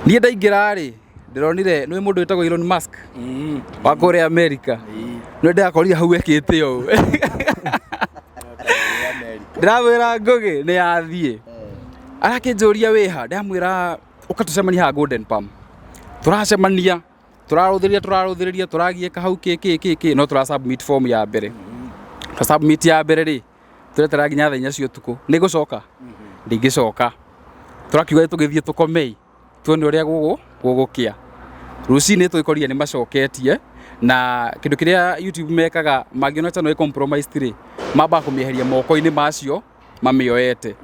Niĩ ndaingĩra rĩ ndironire nĩ mũndũ wĩtagwo Elon Musk wa kũrĩa America nĩ ndakorire hau ekĩte ũũ ndĩramwĩra Ngũgĩ nĩ yathiĩ arakĩnjũria wĩha ndamwĩra ũkatũcemania haha Golden Palm tũracemania tũrarũthĩrĩria tũragiĩka hau kĩ no tũra-submit form ya mbere submit ya mbere rĩ tũretera nginya thaa 4 cia ũtukũ nĩ gũcoka ndingĩcoka tũrakiuga tũgĩthiĩ tũkomei tuone ũrĩa gũgũkĩa rũcinĩ tũikorire nĩ macoketie na kĩndũ kĩrĩa YouTube mekaga mangĩona channel compromised rĩ mamba kũmĩeheria moko-inĩ macio mamĩoete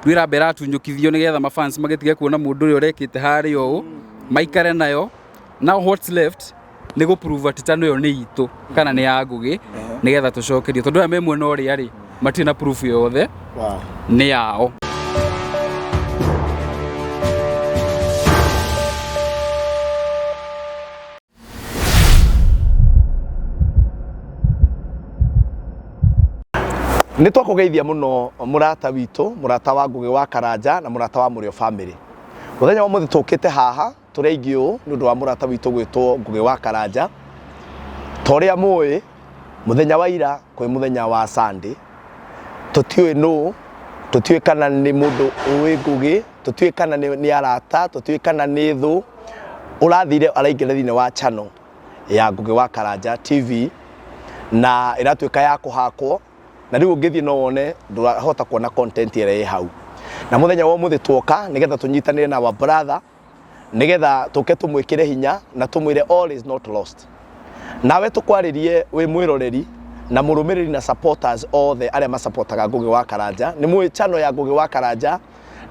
wĩra mbera tunyũkithio nĩgetha mafans magĩtige kuona mũndũ ũrĩa ũrekĩte harĩ ũũ maikare nayo now what's left nĩ gũ-prove atĩ channel ĩyo nĩ itũ kana nĩ ya Ngũgĩ nĩgetha tũcokerio tondũ aya me mwena ũrĩa rĩ matirĩ na proof yothe nĩ yao. Nĩ twakũgeithia mũno mũrata witũ, mũrata wa Ngũgĩ wa Karanja na mũrata wa Mũrĩo family. Mũthenya wa mũthĩ tũkĩte haha tũrĩ aingĩ ũũ nĩ ũndũ wa mũrata witũ gwĩtwo Ngũgĩ wa Karanja. Ta ũrĩa mũĩ mũthenya wa ira kwĩ mũthenya wa Sunday tũtiũĩ nũ, tũtiũĩ kana nĩ mũndũ ũĩ Ngũgĩ, tũtiũĩ kana nĩ arata, tũtiũĩ kana nĩ thũ ũrathire araingĩra thĩinĩ wa channel ya Ngũgĩ wa Karanja TV na ĩratuĩka ya kũhakwo na rĩu ũngĩthiĩ no wone ndũrahota kuona content ĩrĩa ĩ hau. Na mũthenya wa ũmũthĩ tuoka nĩgetha tũnyitanĩre na our brother nĩgetha tũke tũmwĩkĩre hinya na tũmwĩre all is not lost. Nawe tũkwarĩrie wĩ mwĩroreri na mũrũmĩrĩri na supporters othe arĩa masupportaga Ngũgĩ wa Karanja. Nĩ mũĩ channel ya Ngũgĩ wa Karanja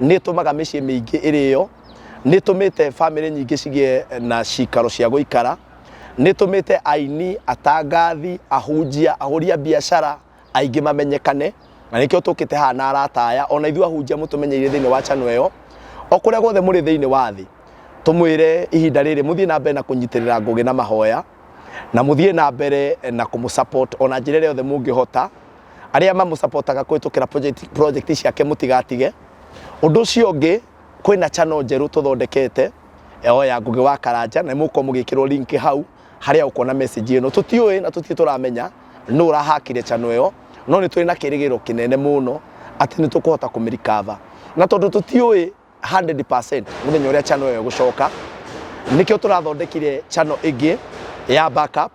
nĩ tũmaga mĩciĩ mĩingĩ ĩrĩyo, nĩ tũmĩte family nyingĩ cigĩe na cikaro cia gũikara, nĩ tũmĩte aini, atangathi, ahunjia, ahũria biacara aingĩ mamenyekane na nĩkĩo tũkĩte haha na arata aya ona ithuĩ ahunjia mũtũmenyeire thĩinĩ wa channel ĩyo o kũrĩa guothe mũrĩ thĩinĩ wa thĩ tũmwĩre ihinda rĩrĩ mũthiĩ na mbere na kũnyitĩrĩra Ngũgĩ na mahoya na mũthiĩ na mbere na kũmũsupport ona njĩra ĩrĩa yothe mũngĩhota. Arĩa mamũsupportaga kũhĩtũkĩra project ciake mũtigatige. Ũndũ ũcio ũngĩ kwĩna channel njerũ tũthondekete ya Ngũgĩ wa Karanja na mũko mũgĩkĩrwo link hau harĩa ũkuona message ĩno tũtiũĩ na tũtirĩ tũramenya nũ ũrahakire channel ĩyo no nĩ tũrĩ na kĩrĩgĩro kĩnene mũno atĩ nĩ tũkũhota kũmĩrikava na tondũ tũtiũĩ 100% mũthenya ũrĩa channel ĩyo gũcoka nĩkĩo tũrathondekire channel ĩngĩ ya backup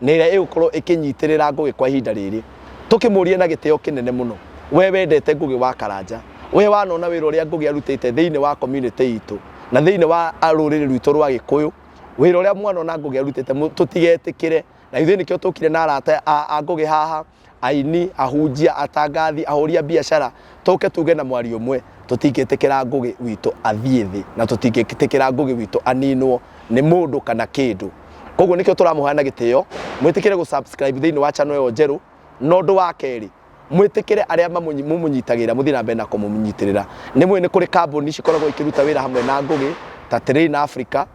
nĩ ĩrĩa ĩgũkorwo ĩkĩnyitĩrĩra Ngũgĩ kwa ihinda rĩrĩ tũkĩmũrie na gĩtĩo kĩnene mũno. We wendete Ngũgĩ wa Karanja, we wanona wĩra ũrĩa Ngũgĩ arutĩte thĩinĩ wa community itũ na thĩinĩ wa rũrĩrĩ rwitũ rwa Gĩkũyũ, wĩra ũrĩa mwanona Ngũgĩ arutĩte tũtigetĩkĩre na ithuĩ nĩkĩo tũkire na arata a Ngũgĩ haha, aini, ahunjia, atangathi, ahũria biacara tũke tuge na mwario ũmwe tũtingĩtĩkĩra Ngũgĩ witũ athiĩ thĩ na tũtingĩtĩkĩra Ngũgĩ witũ aninwo nĩ mũndũ kana kĩndũ. Koguo nĩkĩo tũramũhoya na gĩtĩo mwĩtĩkĩre gũ-subscribe thĩinĩ wa channel ĩyo njerũ na ũndũ wa kerĩ mwĩtĩkĩre arĩa mũmũnyitagĩra mũthiĩ na mbere na kũmũnyitĩrĩra. Nĩ mũĩ nĩ kũrĩ kambuni cikoragwo ikĩruta wĩra hamwe na Ngũgĩ ta Train Africa,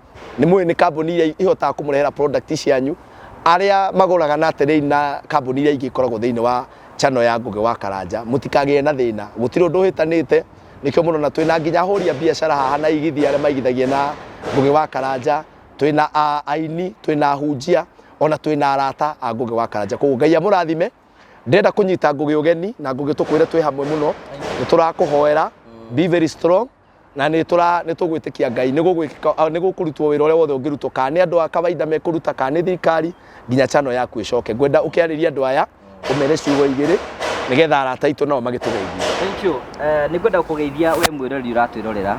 nĩ mũĩ nĩ kambuni iria ihotaga kũmũrehera product cianyu arĩa magũraga na Train na kambuni iria ingĩ ikoragwo thĩinĩ wa channel ya Ngũgĩ wa Karanja mũtikagĩe na thĩna gũtirĩ ũndũ ũhĩtanĩte. Nĩkĩo mũno na twĩna nginya ahũria biacara haha na igithia arĩa maigithagia na Ngũgĩ wa Karanja, twĩna aini, twĩna ahunjia ona twĩna arata a Ngũgĩ wa Karanja. Koguo Ngai amũrathime. Ndĩrenda kũnyita Ngũgĩ ũgeni na Ngũgĩ tũkwĩre twĩ hamwe mũno nĩ tũrakũhoera be very strong na nĩ tũgwĩtĩkia Ngai nĩ gũkũrutwo wĩra ũrĩa wothe ũngĩrutwo kana nĩ andũ a kawaida mekũruta kana nĩ thirikari nginya channel yaku ĩcoke. Ngwenda ũkĩarĩria andũ aya ũmere ciugo igĩrĩ nĩgetha arata aitũ nao magĩtũgeithie. Thank you. Nĩ ngwenda kũgeithia we mwĩrori ũratwĩrorera.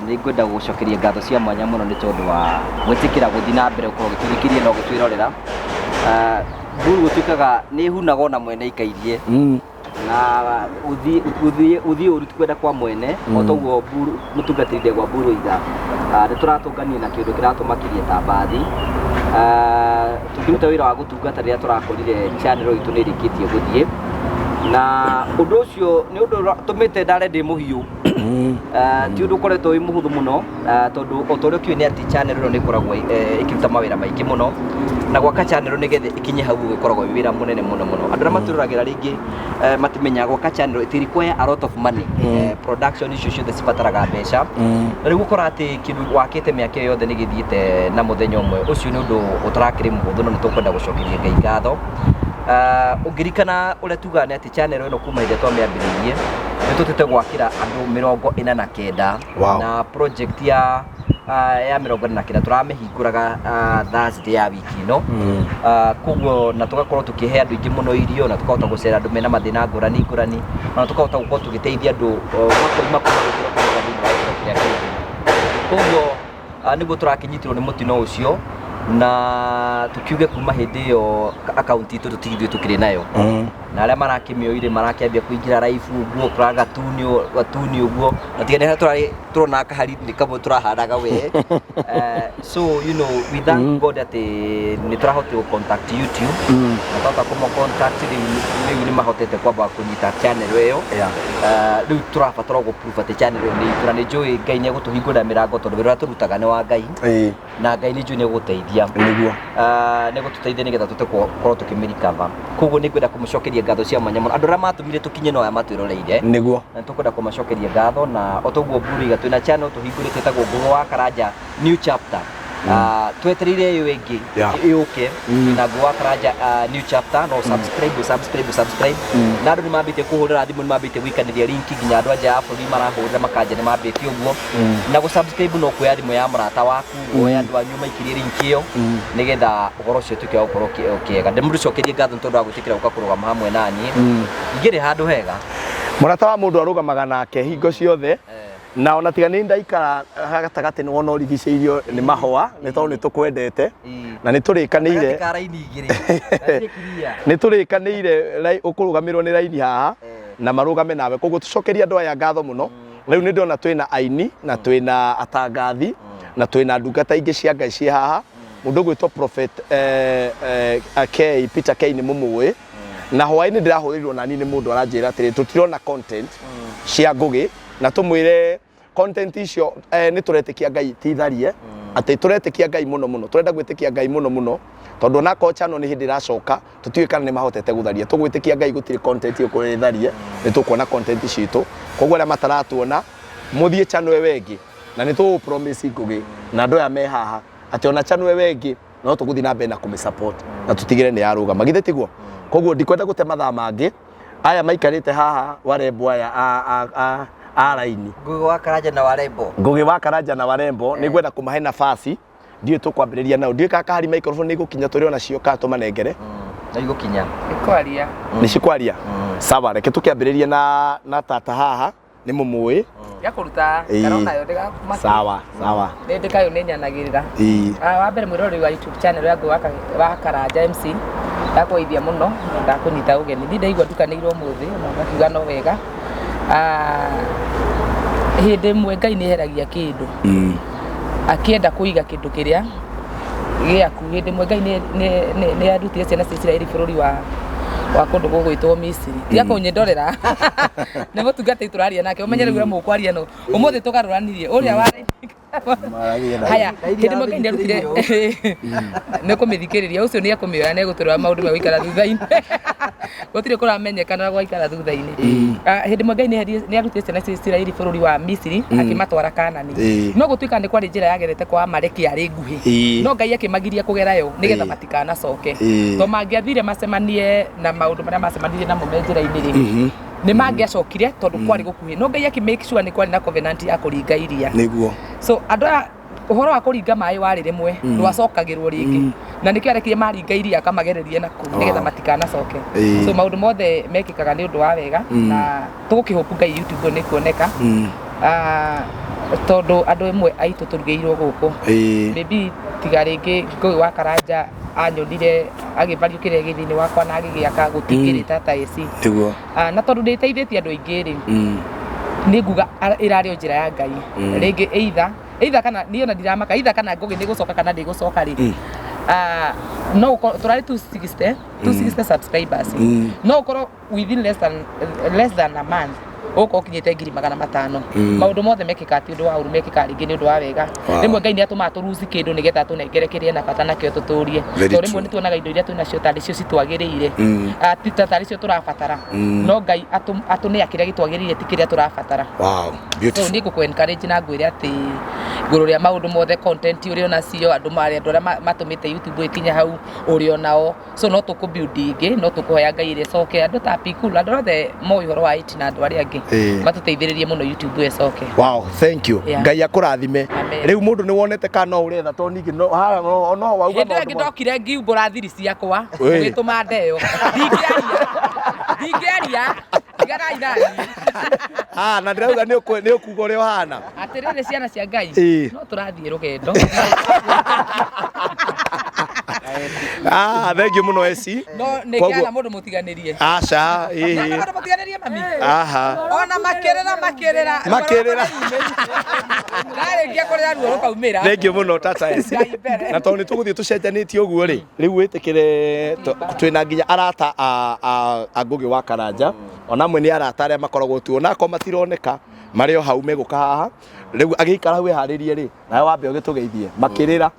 Nĩ ngwenda gũcokeria ngatho cia mwanya mũno nĩ tondũ wa gwĩtĩkĩra gũthiĩ na mbere gũkorwo gĩtũthikĩrie no gũtwĩrorera. Mburu gũtuĩkaga nĩ hunaga ona mwene ikairie na uthii ũruti kwenda kwa mwene o toguo mũtungatĩrire gwa Mburu iga nĩ tũratũngania na kĩndũ kĩratũmakĩria ta mbathi tũkĩruta wĩra wa gũtungata rĩrĩa tũrakorire channel itũ nĩ ĩrĩkĩtie gũthiĩ na ũndũ ũcio nĩ ũndũ tũmĩte ndare ndĩ mũhiũ ti undu ukoretwo wi muhuthu muno tondu otorio kiu ni ati channel ino ni koragwo ikiruta mawira maingi muno na gwaka channel nigethe ikinye hau gukoragwo wira munene muno andu na matururagira ringi matimenyaga gwaka channel it require a lot of money production icio ciothe cibataraga mbeca na riu gukora ati kindu wakite miaka yothe ni githiite na muthenya umwe ucio ni undu utarakiri muhuthu no nitukwenda gucokeria Ngai ngatho ungirikana uria tuga ni ati channel ino kuma inde twamiambiririe nitutete gwakira andu 49 na project ya 49 turamihinguraga Thursday ya wiki ino kuguo na tugakorwo tukihe andu ingi muno irio na tukahota gucera andu mena mathina ngurani na tukahota gukorwo tugiteithia andu kuguo niguo turakinyitirwo ni mutino ucio na tukiuge kuma hindi iyo account itu tutigithwe tukiri nayo na aria marakimioire marakiambia kuingira live uguo kuraga gatuni uguo na tigane turona kahari ni kabo turaharaga we so you know we thank God that ni turahoti ku contact YouTube na tata kuma contact ni mahotete kwamba kunyita channel iyo riu turabatara go proof at channel ni turane joy Ngai ni gutuhingura mirango tondu wira turutaga ni wa Ngai na Ngai ni joy ni guteithia niguo nego tuteithie nigetha tutekorwo tukimirikava koguo ni ngwenda kumucokeria ngatho cia mwanya muno andu ra matumire tukinye no aya matwiroreire niguo na tukwenda kumacokeria ngatho na otoguo mburiga twina channel tuhingurite tagwo Ngugi wa Karanja new chapter twetereire iyo ingi yuke na Ngugi wa Karanja new chapter no subscribe na andu ni mambite kuhurira thimu ni mambite gwikaniria link nginya andu anja apo ni marahurira makanja ni mambite uguo na go subscribe no kuya thimu ya murata waku oya andu anyu maikirie link iyo nigetha ugoro cio tukia ukorwo kiega ndimucokerie ngatho tondu wa gutikira ukakurugama hamwe nani ngire handu hega murata wa mundu arugamaga nake hingo ciothe na ona tiga ni ndaikara gatagati ni wona urigiceirio ni mahwa ni tondu ni tukwendete na ni turikanire ni turikanire ukurugamirwo ni raini haha na marugame nawe koguo tucokeria andu aya ngatho muno riu ni ndona twina aini na twina atangathi na twina ndungata ingi cia Ngai cia haha mundu gwitwo prophet Peter K ni mumwe na hwaini ndirahurirwo nani ni mundu aranjira atiri tutirona content cia Ngugi na tumwire content icio ni turetekia Ngai titharie ati turetekia Ngai muno turenda gwitikia Ngai muno tondu na ko channel ni hindi racoka tutiwikana ni mahotete gutharia tugwitikia Ngai gutiri content iyo kuritharia ni tukuona content citu koguo aria mataratuona muthie channel wengi na ni tu promise Ngugi na andu aya me haha ati ona channel wengi no tuguthi na mbere na kumisupport na tutigire ni yaruga magithe tiguo koguo ndikwenda gute mathaa mangi aya maikarite haha warembo aya a raini Ngugi wa Karanja na warembo Ngugi wa Karanja na warembo ni gwenda kumahe nafasi ndiye tukwambiriria nao ndiye kaka hari microphone ni gukinya turi ona cio ka tumanengere na igukinya ikwaria ni cikwaria sawa reke tukiambiriria na tata haha ni mumui yakuruta karona yo ndega sawa ndikayo nenyanagirira wa mbere mwirori wa YouTube channel ya Ngugi wa Karanja MC ndakuithia muno ndakunyita ugeni ndaigua ndukanirwo muthi na ngakiuga no wega hindi mwe Ngai ni heragia kindu akienda kuiga kindu kiria giaku hindi mwe Ngai ni arutire ciana cia Israeli bururi wa kundu gugwitwo Misiri tiga kunyendorera ni mutungati turaria nake umenyere gura mukwaria no umuthi tugaruranirie uria wa haya hindi mwe Ngai ni arutire ne kumithikiriria ucio ni akumioya ne guturwa maundu ma guikara thutha-ini gutire kuramenyekana gwaikara thutha-ini hindi mwe Ngai ni arutire ciana cia Israeli bururi wa Misiri akimatwara Kanani no gutuika ni kwari njira yagerete kwa Amaleki ari nguhi no Ngai akimagiria kugerayo nigetha matikana coke to mangiathire macemanie na maundu maria macemanirie namo me njira-ini ri ni mangiacokire tondu kwari gukuhi no Ngai aki make sure ni kwari na covenant ya kuringa iria niguo so andu uhoro wa kuringa mai wari rimwe ndwacokagirwo ringi na nikio arekire maringa iria akamagererie na ku nigetha matikana coke so maundu mothe mekikaga ni undu wa wega na tugukihopu Ngai YouTube ni kuoneka tondu andu emwe aitu turugeirwo guku maybe tiga ringi Ngugi wa Karanja anyonire agivariukire githini wakwa na agigiaka gutikirita ta AC niguo na tondu nditeithitie andu aingi ri ni nguga irario njira ya Ngai ringi either kana niona ndiramaka either kana Ngugi ni gucoka kana ndi gucoka ri no turari 260 subscribers no ukorwo within less than a month uko kinyite 500,000 maundu mothe mekika ti undu wa uru mekika ringi ni undu wa wega rimwe Ngai ni atuma turuci kindu nigetha tunengere kiria na bata nakio tuturie to rimwe ni tuonaga indo iria twina cio tari cio citwagirire ti tari cio turabatara no Ngai atunia kiria gitwagirire ti kiria turabatara. Wow, beautiful. So ni ku encourage na ngwire ati nguru ria maundu mothe content uri ona cio andu mari andu aria matumite YouTube ikinya hau uri onao so no tuku build ingi no tukuhoya Ngai ire coke andu ta pikulu andu othe mo ihoro wa it na andu aria angi matuteithiririe muno YouTube ecoke. Wow, thank you. Ngai akurathime. Riu mundu ni wonete kana uretha to ningi no wauga no ngi ndokire ngiumbura thiri ciakwa ngituma ndeo ndingeria tigarai nani na ndirauga ni ukuga uri hana atirire ciana cia Ngai no turathie rugendo. Thank you muno Esi. No nikiana mundu mutiganirie aca mundu mutiganirie mami ona makirira ndarĩkia kũrĩa ruo rũkaumĩra. Thank you muno tata Esi. Na tondũ nĩtũgũthiĩ tũcenjanĩtie ũguo rĩ rĩu wĩtĩkĩre twĩna nginya arata a Ngugi wa Karanja ona amwe nĩ arata arĩa makoragwo tu onako matironeka marĩ o hau megũka haha rĩu agĩikara hau eharĩrie rĩ nawe wambe ũgĩtũgeithie makĩrĩra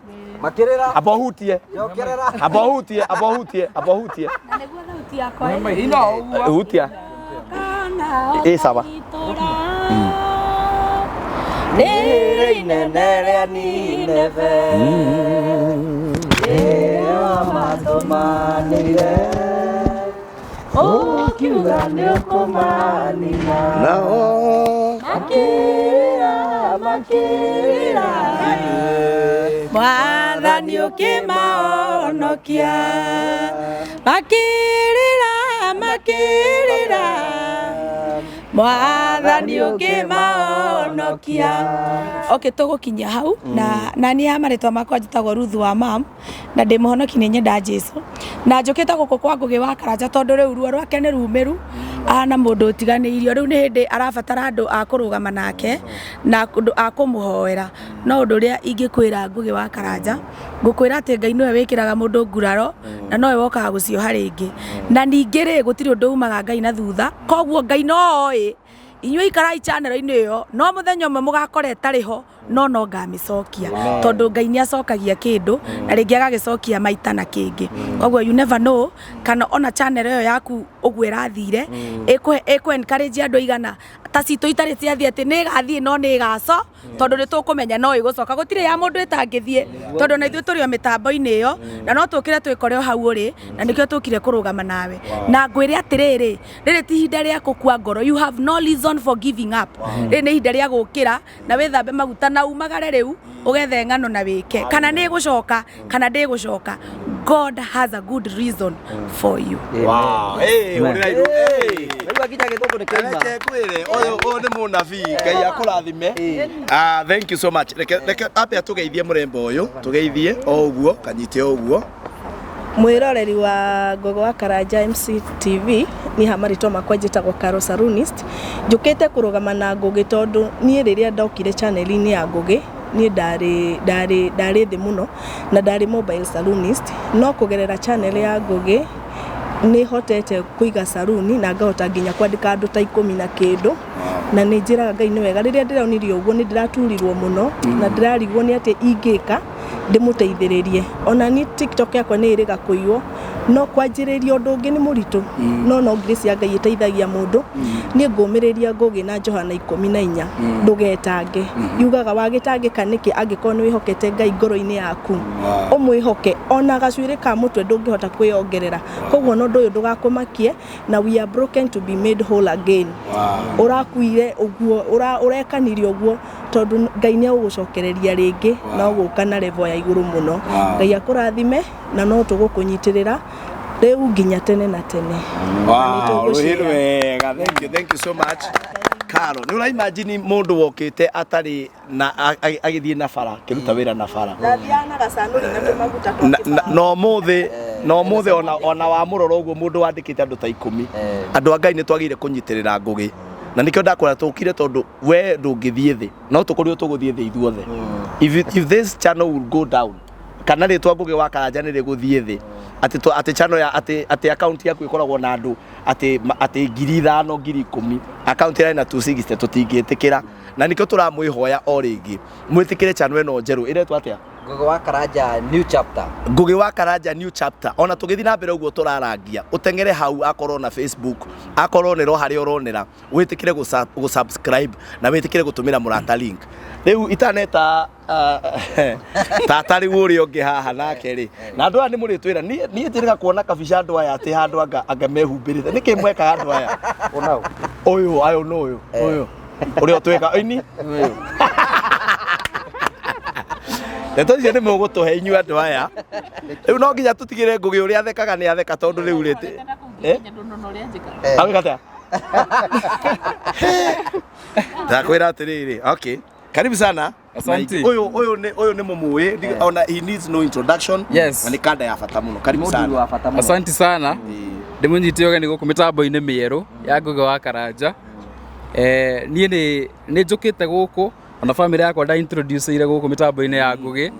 abohutie na nĩguo thauti yakwa hutia sawa inene rĩa Nineve matũmanĩire ũkiuga nĩ ũkũmanina makĩrĩra Mwathani ũkĩmahonokia makĩrĩra Mwathani ũkĩmahonokia. Okay, tũgũkinyia hau na niĩ marĩtwa makwa njĩtagwo Ruth wa mam na ndĩ mũhonoki nĩ nyenda Jesũ na njũkĩte gũkũ kwa Ngugi wa Karanja tondũ rĩu ruo rwake nĩ rumĩru na mũndũ ũtiganĩirio rĩu nĩ hĩndĩ arabatara andũ a kũrũgama nake na andũ a kũmũhoera no ũndũ ũrĩa ingĩkwĩra Ngugi wa Karanja ngũkwĩra atĩ Ngai nĩwe wĩkĩraga mũndũ nguraro na nowe wokaga gũcioha rĩngĩ na ningĩ rĩ gũtirĩ ũndũ umaga Ngai na thutha koguo Ngai no oĩ inyuĩ ikarai channel-inĩ ĩyo no mũthenya ũmwe mũgakora ĩtarĩ ho no ngamĩcokia tondũ Ngai nĩ acokagia kĩndũ na rĩngĩ agagĩcokia maita na kĩngĩ koguo you never know kana ona channel ĩyo yaku ũguo ĩrathire ĩkũ encourage andũ aigana ta citũ itarĩ ciathiĩ atĩ nĩ ĩgathiĩ no nĩ ĩgaco tondũ nĩ tũkũmenya no ĩgũcoka gũtirĩ ya mũndũ ĩtangĩthiĩ tondũ na ithuĩ tũrĩ o mĩtambo-inĩ ĩyo na no tũkĩre twĩkore o hau ũrĩ na nĩkĩo tũkire kũrũgama nawe na ngwĩre atĩrĩrĩ rĩrĩ ti ihinda rĩa gũkua ngoro you have no reason for giving up rĩrĩ nĩ ihinda rĩa gũkĩra na wĩthambe maguta na umagare rĩu ũgethe ng'ano na wĩke kana nĩ ĩgũcoka kana ndĩgũcoka God has a good reason for you. Wow. Thank you so much. Reke ape tugeithie murembo uyu tugeithie o uguo kanyite o uguo mwiroreri wa Ngugi wa Karanja MCTV ni hamarito makwa njitagwo Carol Salonist njukite kurugama na Ngugi tondu nie riria ndokire channel-ini ya Ngugi ni ndari thi muno na ndari mobile salonist no kugerera channel ya Ngugi ni hotete kuiga saluni na ngahota nginya kwandika andu ta 10 na kindu na ni njiraga Ngai ni wega riria ndiraonirio uguo ni ndiraturirwo muno na ndirarigwo ni ati ingika ndimuteithiririe ona ni TikTok yakwa ni iriga kuiyo no kwanjiriria undu ungi ni muritu no grace ya Ngai iteithagia mundu ni ngumiriria Ngugi na Johana 14 ndugetange yugaga wagitangika niki angikorwo ni wihokete Ngai ngoro-ini yaku umwihoke ona gacuire ka mutwe ndungihota kwiongerera koguo no ndu uyu ndugakumakie na we are broken to be made whole again urakuire uguo urekanirio uguo tondu Ngai ni ugucokereria ringi na uguka na level ya iguru muno Ngai akurathime na no tugukunyitirira rĩu nginya tene na tene. Wow, wega. Thank you so much. Carol, ni ura imagine mundu wokite atari na agithie na bara kiruta wira na bara. Ndathiana gacanuri na tumaguta twa no muthe ona wa muroro uguo mundu wandikite andu ta 10 andu a Ngai ni twagire kunyitirira Ngugi na nikio ndakora tukire tondu we ndungithie thi no tukurio tuguthie thi ithuothe if this channel will go down kana ritwa Ngugi wa Karanja ni riguthie thi ati channel ya ati account yaku ikoragwo na andu ati 5,000 10,000 account ĩrĩ na 260 tũtingĩtĩkĩra na nĩkĩo tũramwĩhoya o rĩngĩ mwĩtĩkĩre channel ĩno njerũ ĩretwo atĩa Ngugi wa Karanja new chapter. Ngugi wa Karanja new chapter. Ona tũgĩthiĩ na mbere ũguo tũrarangia ũteng'ere hau akorwo na Facebook akorwo nĩ ro harĩa ũronera wĩtĩkĩre gũ-subscribe na wĩtĩkĩre gũtũmĩra mũrata link. Rĩu itaneta tata rĩu ũrĩa ũngĩ haha nake rĩ na andũ aya nĩ mũrĩtwĩra niĩ njĩrĩga kuona kabica andũ aya atĩ handũ anga mehumbĩrĩte nĩkĩ mweka andũ aya ũyũ ayũ no ũyũ ũrĩa tweka ĩni ũyũ Neto icio nĩ mũgũtũhe inyuĩ andũ aya. Rĩu no nginya tũtigĩre Ngugi ũrĩa athekaga nĩ atheka tondũ rĩu rĩtĩ. Agĩkata. Ndakwĩra atĩrĩrĩ. Okay. Karibu sana. Asante. Ũyũ nĩ mũmũĩ. Ona he needs no introduction. Yes. Na nĩ kanda ya bata mũno. Karibu sana. Asante sana. Ndĩmũnyitĩ ũgeni gũkũ mĩtambo-inĩ mĩerũ ya Ngugi wa Karanja. Niĩ nĩ njũkĩte gũkũ ona family yakwa nda introduce ire gũkũ mĩtambo-inĩ ya Ngugi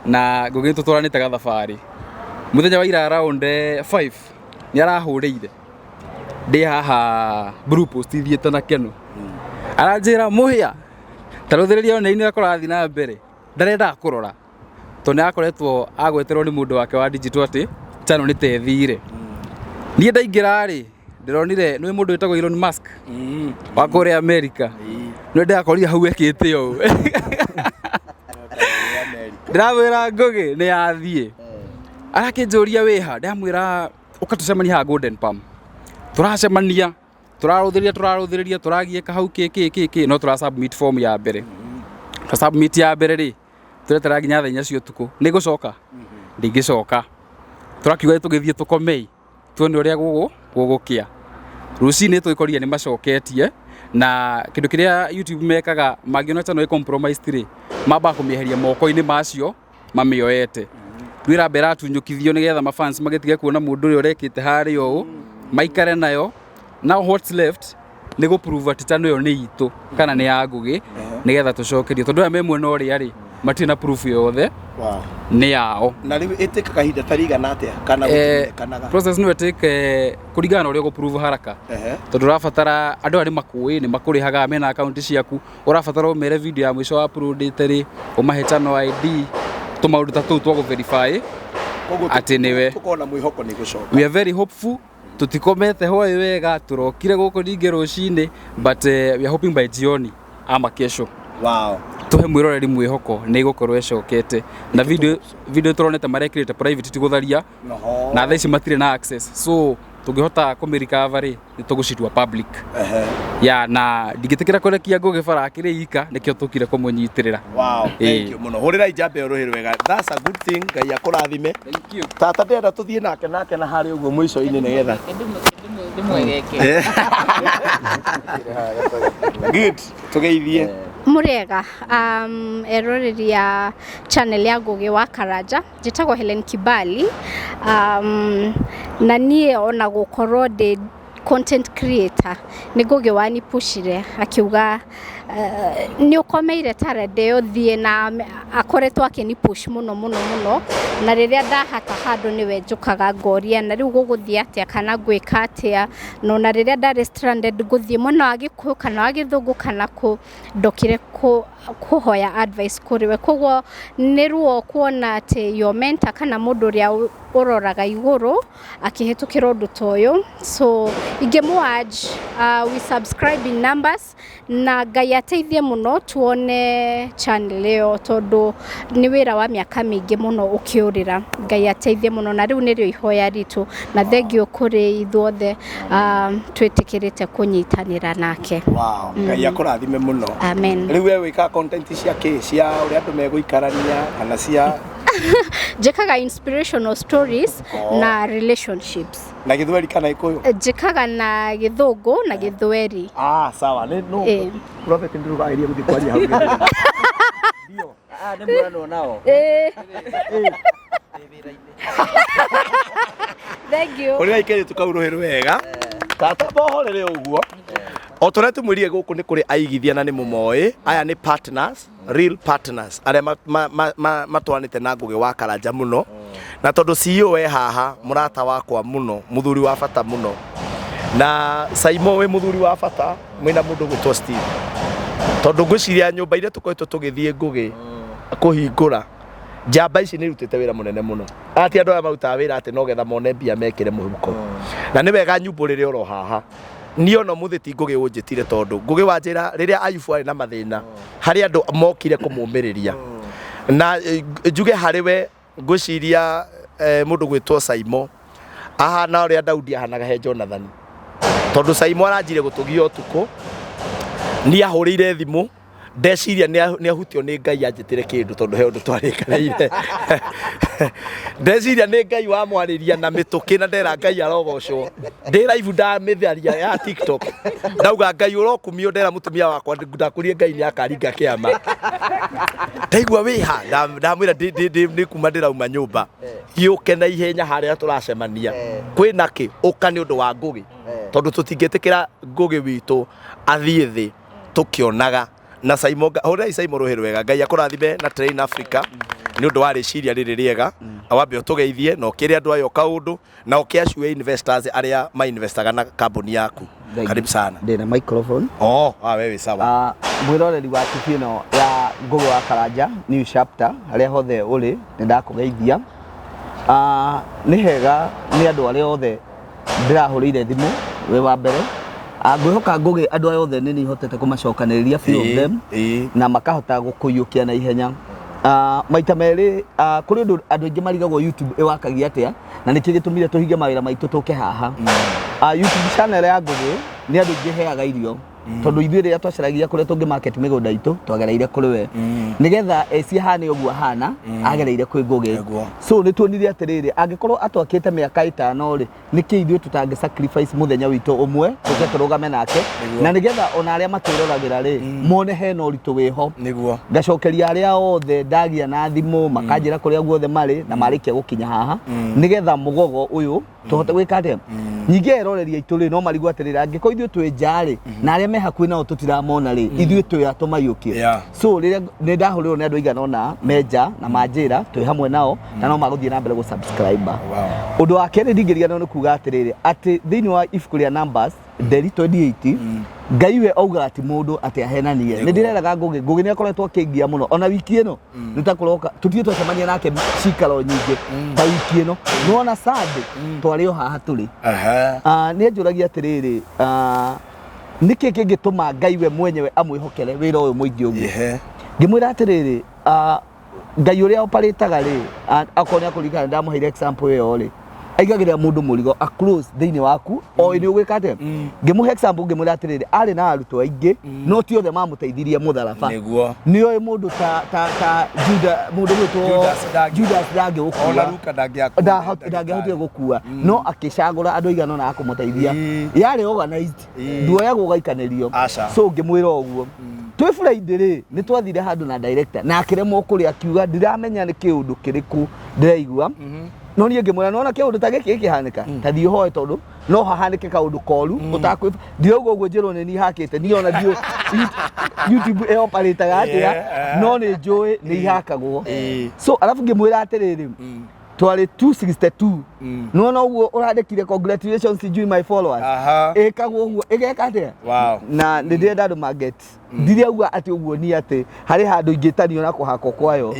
na Ngugi tũtwaranĩte gathabarĩ mũthenya wa ira around 5 nĩ arahũrĩire ndĩ haha blue post ithiĩte na keno aranjĩra mũhĩa tarũthĩrĩria one-inĩ akũrathi na mbere ndarenda kũrora tondũ nĩ akoretwo agweterwo nĩ mũndũ wake wa digital atĩ channel nĩ tethire niĩ ndaingĩra rĩ ndĩronire nĩ mũndũ wĩtagwo Elon Musk wa kũrĩa America nĩ ndakorire hau ekĩte ũũ ndĩramwĩra Ngugi nĩ yathiĩ arakĩnjũria wĩha ndamwĩra ũka tũcemania haha Golden Palm tũracemania tũrarũthĩrĩria tũragiĩka hau kĩ no tũrasubmit form ya mbere submit ya mbere rĩ tũretera nginya thaa 4 cia ũtukũ nĩ ngũcoka ndingĩcoka tũrakiuga tũgĩthiĩ tũkomei tuone ũrĩa gũgũkĩa rũcinĩ twĩkorire nĩ macoketie na kĩndũ kĩrĩa YouTube mekaga mangĩona channel compromised rĩ mamba kũmĩeheria moko-inĩ macio mamĩoete rĩu mbera atunyũkithio nĩgetha ma fans magĩtige kuona mũndũ ũrĩa ũrekĩte harĩa ũũ maikare nayo now what's left nĩ gũ prove atĩ channel ĩyo nĩ itũ kana nĩ ya Ngugi nĩgetha tũcokerie tondũ aya me mwena ũrĩa rĩ matirĩ na proof yothe nĩ yao na rĩu ĩtĩka kahinda tarigana atĩa kana gũtũmĩkanaga process no ĩtĩke kũringana na ũrĩa gũ-prove haraka tondũ ũrabatara andũ arĩa makũĩ nĩ makũrĩhaga mena account ciaku ũrabatara ũmere video ya mũico wa uploadĩte rĩ ũmahe channel ID tũmaũndũ ta tũu twa gũ-verify atĩ nĩwe tũkona mwĩhoko nĩ gũcoka we are very hopeful tutikomete hoĩ wega turokire gũkũ ningĩ rũcinĩ but we are hoping by jioni ama kesho tuhe mwĩroreri mwĩhoko nĩ igũkorwo ĩcokete na video turonete marekĩrĩte private ti gũtharia na thaa ici matirĩ na access so tũngĩhota kũmĩrecover nĩ tũgũcitua public ya na ndingĩtĩkĩra kũrekia Ngugi bara akĩrĩ ika nĩkĩo tũkire kũmũnyitĩrĩra thank you mũno hũrĩrai njambe rũhĩ rwega that's a good thing Ngai akũrathime tata ndĩrenda tũthiĩ nake na harĩa ũguo mũico-inĩ nĩgetha ndĩmwegeke good tũgeithie Murega eroreri ya channel ya Ngugi wa Karanja njĩtagwo Helen Kibali na niĩ ona gũkorwo ndĩ content creator nĩ Ngugi wanipushire akiuga nĩ ũkomeire tarende ũthiĩ na akoretwo akĩnipush mũno na rĩrĩa ndahata handũ nĩwe njũkaga ngoria na rĩu gũgũthiĩ atĩa kana gwĩka atĩa no na rĩrĩa ndarĩ stranded gũthiĩ mwena wa Gĩkũyũ kana wa Gĩthũngũ kana ndokire kuhoya advice kũrĩ we koguo nĩ ruo kuona atĩ your mentor kana mũndũ ũrĩa ũroraga igũrũ akĩhetũkĩra ũndũ ta ũyũ so ingĩmũurge we subscribe in numbers na Ngai ateithie mũno tuone channel ĩyo tondũ nĩ wĩra wa mĩaka mĩingĩ mũno ũkĩũrĩra Ngai ateithie mũno na rĩu nĩrĩo ihoya ritũ na thengio kũrĩ ithuothe twĩtĩkĩrĩte kũnyitanĩra nake Ngai akũrathime mũno amen rĩu we wĩka content cia ũrĩa andũ megũikarania kana cia njĩkaga inspirational stories na relationships na Gĩthweri kana Gĩkũyũ njĩkaga na Gĩthũngũ na Gĩthweri sawa no prophet ndĩrũgagĩria gũthiĩ kwaria hau ndio nĩ mũrano nao thank you ũrĩa ikĩrĩ tũkaũrũhĩrwo wega tata bohorere ũguo o tũrĩa tũmwĩrire gũkũ nĩ kũrĩ aigithia na nĩ mũmoĩ aya nĩ partners real partners arĩa matwanĩte na Ngugi wa Karanja mũno na tondũ CEO haha mũrata wakwa mũno mũthuri wa bata mũno na Saimo we muthuri wa bata mwina mundu gwitwo Steve tondu ngwiciria nyumba iria tukoretwo tugithie ngugi kuhingura njamba ici nĩ irutĩte wĩra mũnene mũno ati andũ aya marutaga wĩra atĩ no getha mone mbia mekĩre mũhuko na nĩ wega nyumbũrĩre oro haha niĩ ona mũthĩ ti ngũgĩ ũnjĩtire tondu ngũgĩ wanjĩra rĩrĩa Ayubu arĩ na mathĩna harĩ andũ mokire kũmũmĩrĩria na njuge harĩ we ngwĩciria mũndũ gwĩtwo Saimo ahana ũrĩa Daudi ahanaga he Jonathan tondu Saimo aranjire gũtũgia ũtukũ nĩ ahũrĩire thimũ ndeciria nĩ ahutio nĩ Ngai anjĩtĩre kĩndũ tondu he ũndũ twarĩkanĩire ndeciria nĩ Ngai wamwarĩria na mĩtũkĩ na ndera Ngai arogocwo ndĩ live ndamĩtharia ya TikTok ndauga Ngai ũrokumio ndera mũtumia wakwa ndakũrie Ngai nĩ akaringa kĩama ndaigua wĩha ndamwĩra nĩ kuma ndĩrauma nyũmba gĩũke na ihenya harĩa tũracemania kwĩna kĩ ũka nĩ ũndũ wa ngũgĩ tondu tũtingĩtĩkĩra ngũgĩ witũ athiĩ thĩ tũkĩonaga na Saimo hore Saimo rohero wega Ngai akũrathime na Train Africa nĩ ũndũ wa rĩciria rĩrĩ rĩega awambe ũtũgeithie na ũkĩre andũ ayo kaũndũ na ũkĩacue investors arĩa mainvestaga na kambuni yaku karibu sana ndĩna microphone wewe sawa mwĩroreri wa TV ĩno ya Ngũgĩ wa Karanja new chapter harĩa hothe ũrĩ nĩndakũgeithia nĩ hega nĩ andũ arĩa othe ndĩrahũrĩire thimũ we wa mbere ngwĩhoka Ngũgĩ andũ aya othe nĩ ihotete kũmacokanĩrĩria few of them na makahota gũkũiyũkia na ihenya maita merĩ kũrĩ ũndũ andũ aingĩ marigagwo YouTube ĩwakagia atĩa na nĩkĩo gĩtũmire tũhinge mawĩra maitũ tũke haha YouTube channel ya Ngũgĩ nĩ andũ aingĩ heaga irio tondu ithuĩ rĩrĩa twacaragia kũrĩa tũngĩ market mĩgũnda itũ twagereire kũrĩ we nĩgetha ciahane ũguo hana agereire kwĩ Ngũgĩ so nĩ tuonire atĩrĩrĩ angĩkorwo atwakĩte mĩaka 5 rĩ nĩkĩ ithuĩ tũtangĩ sacrifice mũthenya witũ ũmwe tũke tũrũgame nake na nĩgetha ona arĩa matwĩroragĩra rĩ mone hena ũritũ wĩho ngacokeria arĩa othe ndagia na thimũ makanjĩra kũrĩa guothe marĩ na marĩkia gũkinya haha nĩgetha mũgogo ũyũ tũhote gwĩka atĩa nyingĩ eroreria itũ rĩ no marigwo atĩrĩrĩ angĩkorwo ithuĩ twĩ njarĩ na arĩa me hakuhĩ nao tũtiramona rĩ ithuĩ twĩ atũmaiyũkie so rĩrĩa nĩ ndahũrĩrwo nĩ andũ aigana ũna menja na manjĩra twĩ hamwe nao na no magũthiĩ na mbere gũsubscribe ũndũ wa kerĩ ndingĩriganĩrwo nĩ kuga atĩrĩrĩ atĩ thĩinĩ wa ibuku rĩa Numbers Nderi 28 Ngai we auga ati mũndũ atĩ ahenanie nĩ ndĩreraga Ngũgĩ nĩ akoretwo akĩngia mũno ona wiki ĩno nĩ ta kũroka tũthiĩ twacemania nake cikaro nyingĩ ta wiki ĩno nĩwona Sunday twarĩ o haha tũrĩ nĩ njũragia atĩrĩrĩ nĩkĩ kĩngĩtũma Ngai we mwenyewe amwĩhokere wĩra ũyũ mũingĩ ũguo ngĩmwĩra atĩrĩrĩ Ngai ũrĩa oparĩtaga rĩ akorwo nĩ akũririkana ndamũheire example ĩyo rĩ aigagĩrĩra mũndũ mũrigo a close thĩinĩ waku o nĩ ũgwĩka atĩa ngĩmũhe example ngĩmwĩra atĩrĩrĩ arĩ na arutwo aingĩ no ti othe mamũteithirie mũtharaba nĩoĩ mũndũ ta mũndũ gwĩtwo Judas ndangĩahotire gũkua no akĩcagũra andũ aigana ũna akũmũteithia yarĩ organized nduoyagwo gaikanĩrio so ngĩmwĩra ũguo twĩ Friday rĩ nĩ twathire handũ na director na akĩremwo kũrĩa akiuga ndiramenya nĩ kĩũndũ kĩrĩkũ ndĩraigua no niĩ ngĩmwĩra nona kĩũndũ ta gĩkĩ kĩhanĩka ta thiĩ hoe tondũ no hahanĩke kaũndũ koru ũtakwĩ ndirauga ũguo njĩrwo nĩ niĩ hakĩte niĩ ona ndiũ YouTube ĩoparĩtaga atĩa no nĩ njũĩ nĩ ihakagwo so arabu ngĩmwĩra atĩrĩrĩ twarĩ 262 nona ũguo ũrandĩkire congratulations to you my followers ĩkagwo ũguo ĩgeka atĩa na nĩ ndĩrenda andũ maget ndiriauga atĩ ũguo ni atĩ harĩ handũ ingĩtanio na kũhakwo kwayo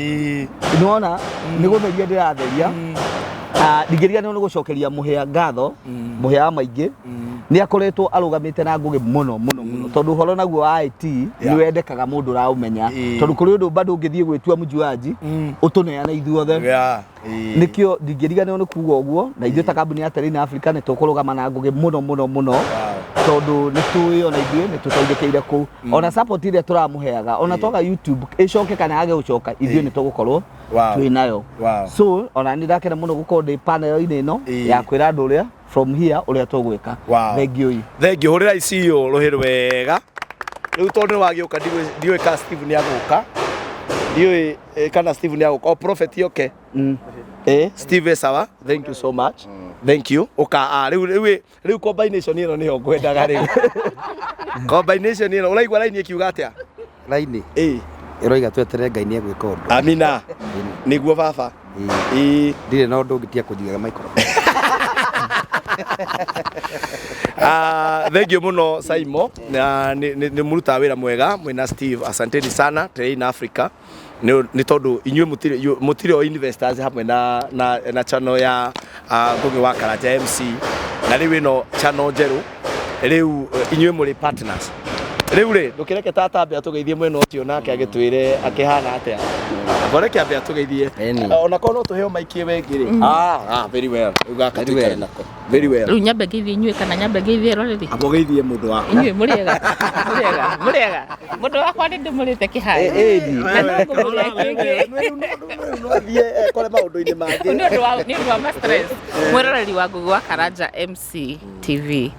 nĩwona nĩ gũtheria ndĩratheria ndingĩriganĩrwo nĩ gũcokeria mũhĩa ngatho mũhĩa wa maingĩ nĩ akoretwo arũgamĩte na Ngũgĩ mũno tondũ ũhoro naguo wa IT nĩ wendekaga mũndũ ũraũmenya tondũ kũrĩ ũndũ bado ũngĩthiĩ gwĩtua mũjuaji ũtũneana ithuothe nĩkĩo ndingĩriganĩrwo nĩ kuga ũguo na ithuĩ ta kambuni ya Train Africa nĩ tũkũrũgama na Ngũgĩ mũno tondũ nĩ tũĩ ona ithuĩ nĩ tũteithĩkĩire kũu ona support ĩrĩa tũramũheaga ona twaga YouTube ĩcoke kana age gũcoka ithuĩ nĩ tũgũkorwo twĩ nayo so ona nĩ ndakena mũno gũkorwo ndĩ panel-inĩ ĩno ya kwĩra andũ ũrĩa from here ũrĩa tũgwĩka thengiũ hũrĩra icio rũhĩrĩ wega rĩu tondũ wagĩũka ndiũĩ ka Steve nĩ agũka ndiũĩ kana Steve nĩ agũka o prophet yoke Steve sawa thank you so much thank you oka rĩu combination ĩno nĩyo ngwendaga rĩu combination ĩno ũraigua raini ĩkiuga atĩa raini ĩroiga tweterere Ngai nĩ egwĩka ũndũ amina nĩguo baba ndirĩ na ũndũ ũngĩ tia kũnjigaga microphone Thank you muno Saimo, nĩ mũruta wĩra mwega mwĩna Steve, asanteni sana Train Africa nĩ tondũ inyuĩ mũtirĩ o investors hamwe na channel ya Ngugi wa Karanja MC, na rĩu ĩno channel njerũ, rĩu inyuĩ mũrĩ partners. Rĩu rĩ ndũkĩreke tata ambia tũgeithie mwena ũcio nake agĩtwĩre akĩhana atĩa. Ngoreke ambia tũgeithie ona korwo no tũheo maiki wengĩ rĩ. Very well. Ugaka tukare nako. Very well. Rĩu nyambe ngeithie inyuĩ kana nyambe ngeithie roreri? Amũgeithie mũndũ wakwa. Inyuĩ mũrĩega. Mũrĩega. Mũndũ wakwa nĩ ndĩmũrĩte kĩhayo. Thiĩ kore maũndũ-inĩ mangĩ. Nĩ ũndũ wa ma-stress. Mwĩroreri wa Ngugi wa Karanja MC TV.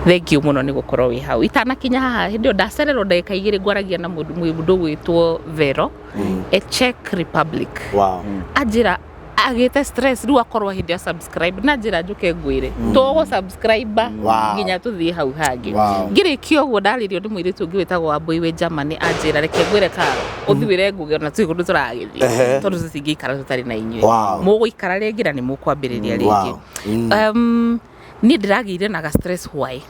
Thank you muno nĩ gũkorwo wĩ hau. Itanakinya haha hĩndĩ ĩyo ndacererwo ndagĩka igĩrĩ ngwaragia na mũndũ gwĩtwo Vero Czech Republic. Wow. Anjĩra agĩte stress rĩu akorwo hĩndĩ ya subscribe na njĩra njũke ngwĩre tũgũ subscribe nginya tũthiĩ hau hangĩ. Ngĩrĩkia ũguo ndarĩrio nĩ mũirĩtu ũngĩ wĩtagwo Wambui wĩ Germany, anjĩra reke ngwĩre ka ũthiwĩre Ngugi na tũĩ kũndũ tũragĩthiĩ tondũ tũtingĩikara tũtarĩ na inyuĩ. Mũgũikara rĩngĩ na nĩ mũkwambĩrĩria rĩngĩ. Niĩ ndĩragĩire na ga stress why.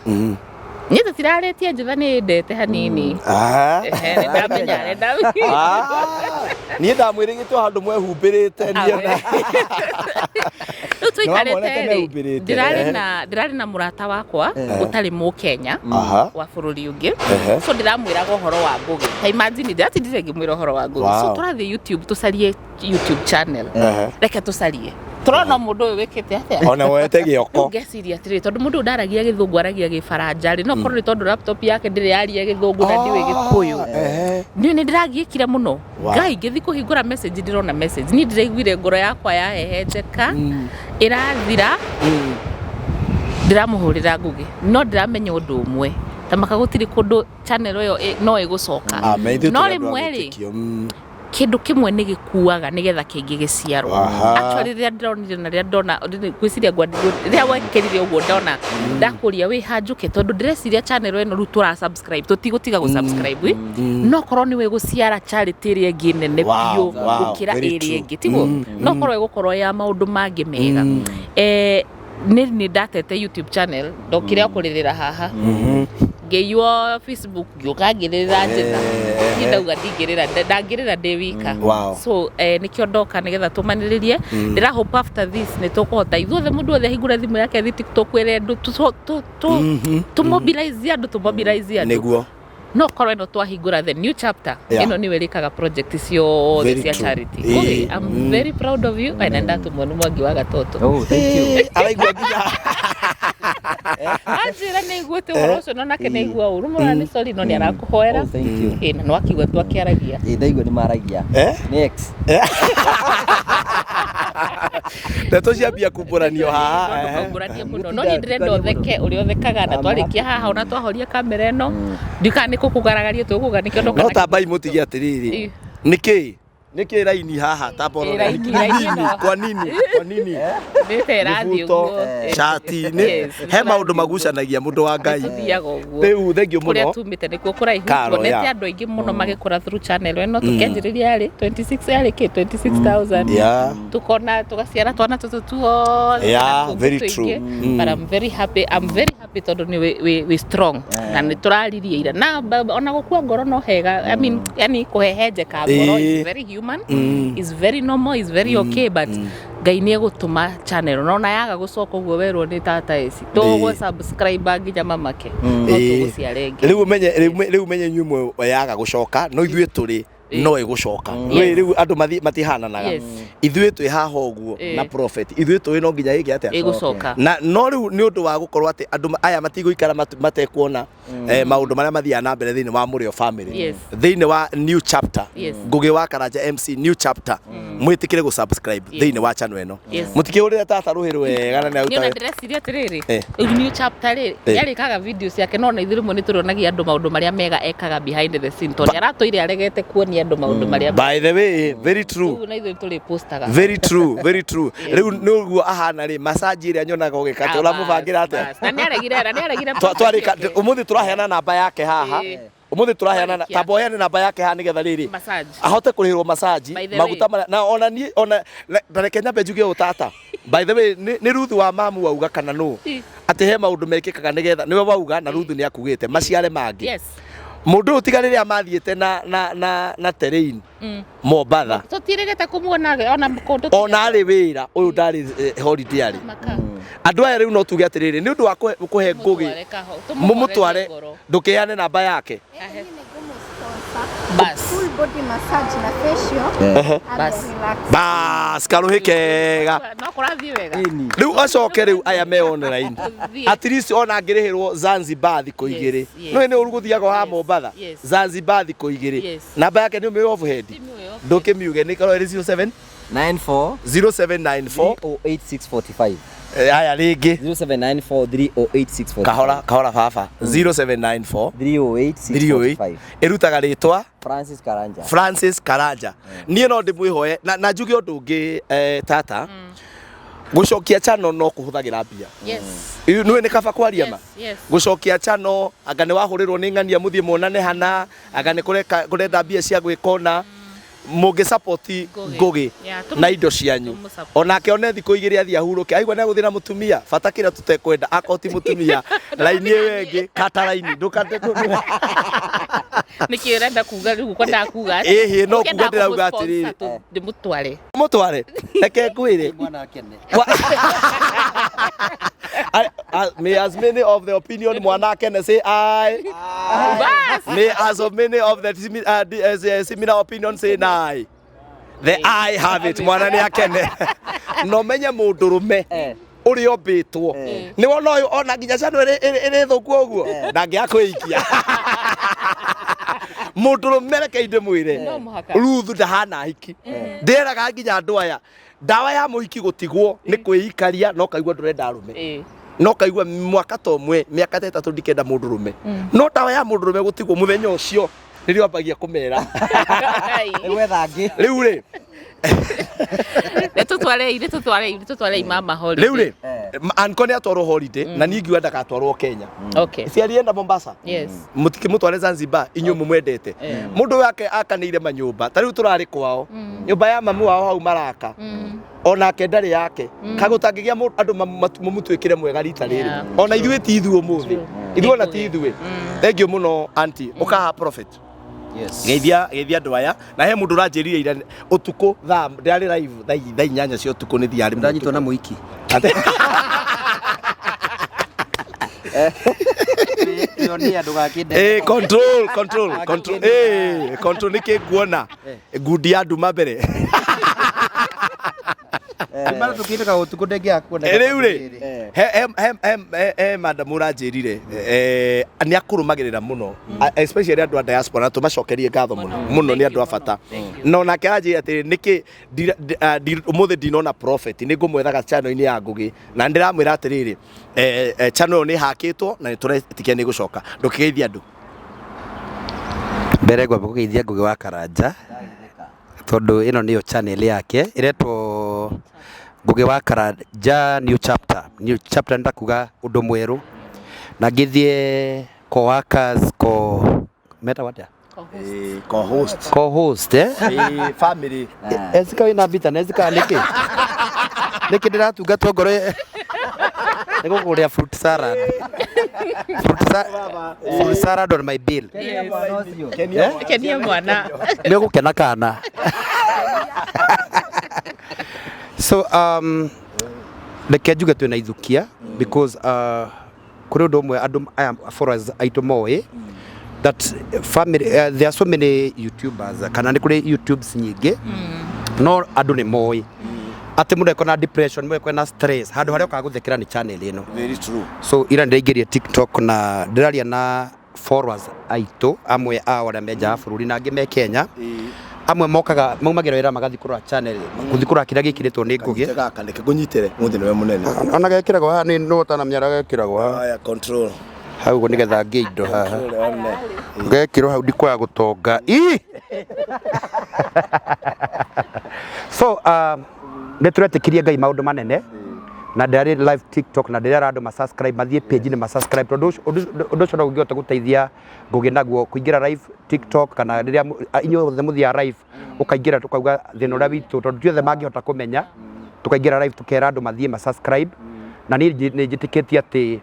Niĩ tũtirarĩtie njũtha nĩ ndete hanini. Ndamenya niĩ ndamwĩrĩgĩtwo handũ mwehumbĩrĩte niĩ na rĩu tũikarĩte ndĩrarĩ na mũrata wakwa ũtarĩ Mũkenya wa bũrũri ũngĩ, so ndĩramwĩraga ũhoro wa Ngugi. Ta imagine ndatindire ngĩmwĩra ũhoro wa Ngugi, so tũrathiĩ YouTube tũcarie YouTube channel, reke tũcarie turona mũndũ ũyũ wĩkĩte atĩa ona woete gĩoko. Ngeciria atĩrĩ tondũ mũndũ ndaragia Gĩthũngũ aragia Gĩbaranja rĩ, no korwo nĩ tondũ laptop yake ndĩrĩ yaria Gĩthũngũ na ndiwe Gĩkũyũ. Niĩ nĩ ndĩragiĩkire mũno. Ngai ngĩthi kũhingũra message ndĩrona message, niĩ ndĩraiguire ngoro yakwa yahehenjeka ĩrathira. Ndĩramũhũrĩra Ngugi no ndĩramenya ũndũ ũmwe, ta maka gũtirĩ kũndũ channel ĩyo no ĩgũcoka. No rĩmwe rĩ kĩndũ kĩmwe nĩ gĩkuaga nĩgetha kĩngĩ gĩciarwo. Actually rĩrĩa ndĩronire na rĩrĩa ndona gwĩciria rĩrĩa wekĩrire ũguo ndona ndakũria wĩ hanjũke tondũ ndĩreciria channel ĩno rĩu tũra subscribe tũtigũtiga gũ subscribe no korwo nĩ wĩgũciara charity ĩrĩa ĩngĩ nene biũ gũkĩra ĩrĩa ĩngĩ tiguo, no korwo ĩgũkorwo ya maũndũ mangĩ mega. Nĩ ndatete YouTube channel ndokire kũrĩrĩra haha ngĩywo Facebook ngĩũka ngĩrĩrĩra njĩra ndauga ndangĩrĩra ndĩ wika. So nĩkĩo ndoka nĩgetha tũmanĩrĩrie. Ndĩra hope after this nĩ tũkũhota ithuothe mũndũ wothe ahingũre thimũ yake thi TikTok ĩrĩa tũmobilize andũ nĩguo no korwo ĩno twahingũra the new chapter ĩno nĩ wĩrĩkaga project ciothe cia charity. Okay, I'm very proud of you and ndatumwo nĩ Mwangi wa Gatoto. Oh, thank you. Araigua nginya anjĩra nĩ aiguĩte ũhoro ũcio no nake nĩ aigua ũru mũrana nĩ sorry no nĩ arakũhoera. Na no akigua twakĩaragia ndaigua nĩ maragia next ndeto ciambia kumbũranio haha kumbũrania mũno no nĩ ndĩrenda ũtheke ũrĩa ũthekaga na twarĩkia haha ona twahoria kamera ĩno ndika nĩ kũkũgaragaria tũkũga nĩkĩo ndoka no tambai mũtigia atĩrĩrĩ nĩkĩ raini haha taboro kwa nini nĩ terathi ũguo shati nĩ he maũndũ magucanagia mũndũ wa Ngai rĩu thengio mũno kũrĩa tumĩte nĩkuo kũraihu tuonete andũ aingĩ mũno magĩkũra through channel ĩno tũkĩanjĩrĩria yarĩ 26 yarĩ 26,000 tukona tugaciara twana tũtũ tuothe very true but I'm very happy tondũ nĩ we strong na nĩ tũraririe ira na ona gũkua ngoro no hega I mean yani kũhehenjeka ngoro is very human is very normal is very okay but Ngai nĩ egũtũma channel no yaga gũcoka ũguo werwo nĩ tata eci tũgũ subscribe nginya mamake no tũgũciare ĩngĩ rĩu menye nyumwe yaga gũcoka no ithuĩ tũrĩ no ĩgũcoka rĩu andũ matihananaga ithuĩ twĩ haha ũguo na prophet ithuĩ twĩ no nginya gĩkĩ atĩa ĩgũcoka na no rĩu nĩ ũndũ wa gũkorwo atĩ andũ aya matigũikara matekuona maũndũ marĩa mathiaga na mbere thĩinĩ wa Mũrĩo family thĩinĩ wa new chapter Ngugi wa Karanja MC new chapter mwĩtĩkĩre gũ subscribe thĩinĩ wa channel ĩno mũtikĩhũrĩre tata rũhĩ wega na nĩ ũtawe ndĩreciria atĩrĩrĩ rĩu new chapter rĩ yarĩkaga video ciake no na ithuĩ rĩmwe nĩ tũronagia andũ maũndũ marĩa mega ekaga behind the scene tondũ aratũire aregete kuonia andũ maũndũ marĩa by the way very true na ithuĩ tũrĩ postaga very true rĩu nĩguo ahana rĩ massage ĩrĩa nyonaga ũgĩkata ũramũbangĩra atĩa na nĩ aregire twarĩka ũmũthĩ tũraheana namba yake haha umuthi turaheana tamba heane namba yake ha nigetha riri ahote kurihirwo massage maguta na ona ni ona reke nyambe njuge utata by the way ni Ruthu wa mamu wauga kana no ati he maundu mekikaga nigetha niwe wauga na Ruthu ni akugite maciare mangi yes mundu utigarire amathiete na terrain Mombatha tutirigete kumuona ona kundu ona ari wira uyu ndari holiday ari andu aya riu no tuge atiriri ni undu wa kuhe ngugi mumutware ndukiane namba yake bas full body massage na facial bas karuhi kega no kurathie wega riu acoke riu aya me online at least ona ngirihirwo Zanzibar thiko igiri no ni uruguthiaga ha Mombatha Zanzibar thiko igiri namba yake ni ume overhead ndukimiuge ni karo 0794 0794 308 aya ringi 0794 308 kahora baba 0794 308 irutaga ritwa Francis Karanja nie no ndimwihoe na njuge undu ungi tata gucokia chano no kuhuthagira mbia yes niwe ni kaba kwaria ma gucokia chano anga ni wahurirwo ni ng'ania muthie monane hana anga ni kurenda mbia cia gwikona muge support ngugi na indo cianyu onake one thiko igiri athia huruke aigwa na guthina mutumia bata kira tutekwenda akoti mutumia laini wengi kata laini ndukate niki urenda kuga riu kwenda kuga ehe no kuga ndirauga atiri mutware eke kwire mwana akene may as many of the opinion mwana akene say I may as of many of the similar opinion say I the I have it mwana ni akene no menye mundurume uri obitwo ni wona uyu ona nginya cano iri thuku uguo ndangiakwikia mundurume rekeinde mwire Ruthu ndahana hiki nderaga nginya andu aya ndawa ya muhiki gutigwo ni kwiyikaria no kaigwa ndurenda arume no kaigwa mwaka tomwe miaka 3 ndikenda mundurume no ndawa ya mundurume gutigwo muthenya ucio nirio ambagia kumera gwethangi riu ri tutware mama holiday riu ri ankoni atwaro holiday na ningiwa ndakatwarwo Kenya okay si alienda Mombasa yes mutiki mutware Zanzibar inyu mumwendete mundu wake akanire manyumba tariu turari kwao nyumba ya mamu wao hau Maraka ona kendari yake kagutangigia andu mumutwikire mwega rita riri ona ithuĩ ti ithuĩ umuthi ithuĩ na ti ithuĩ thank you muno auntie ukaha prophet yes geithia andu aya na he mundu ranjirire ira utuku tha ndari live tha inyanya cia utuku ni thiari ndanyitwo na muiki control niki nguona ngundi ya nduma mbere mara tukitaka utuku ndengia kuona riu ri he madam uranjirire ni akurumagirira muno especially andu a diaspora tumacokerie ngatho muno ni andu a bata no nake anjira ati niki umuthi ndinona prophet ni ngumwethaga channel ini ya ngugi na ndiramwira atiriri channel ni hakitwo na ni turetikia ni gucoka ndukigeithia andu mbere ngwamba kugeithia Ngugi wa Karanja tondu ino niyo channel yake iretwo Ngugi wa Karanja new chapter ndakuga undu mweru na ngithie co-workers meta what ya co-host family ezika wina bita na ezika niki ndiratungatwo ngoro niko kuria fruit salad on my bill kenia mwana ndio gukena kana so reke njuge twina ithukia because kuri undu umwe andu aya followers aitu moe that family there are so many YouTubers kana ni kuri YouTubes nyingi no andu ni moe ati mundu ekona depression mundu ekona stress handu haria ukaguthekera ni channel ino very true so ira ndiraingiria TikTok na ndiraria na followers aitu amwe a wala meja bururi na ngime Kenya amwe mokaga maumagira wira magathi kurora channel kuthi kurora kira gikiritwo ni Ngugi kaneke kunyitire muthi niwe munene ona gekiragwo ha ni no tana myara gekiragwo ha aya control hau go nigetha ngeindo haha gekirwo hau ndikwaya gutonga so nä tå retä Ngai maå ndå manene na ndari live TikTok na ndari andå ma subscribe mathie page ni ma subscribe tondå ũcio no ũngĩhota gũteithia Ngũgĩ naguo kũingĩra live TikTok kana rĩrĩa inyuothe mũthia live ũkaingĩra tũkauga thĩna ũrĩa witũ tondũ tiothe mangĩhota kũmenya tũkaingĩra live tũkera andũ mathie ma subscribe na niĩ nĩ njĩtĩkĩtie atĩ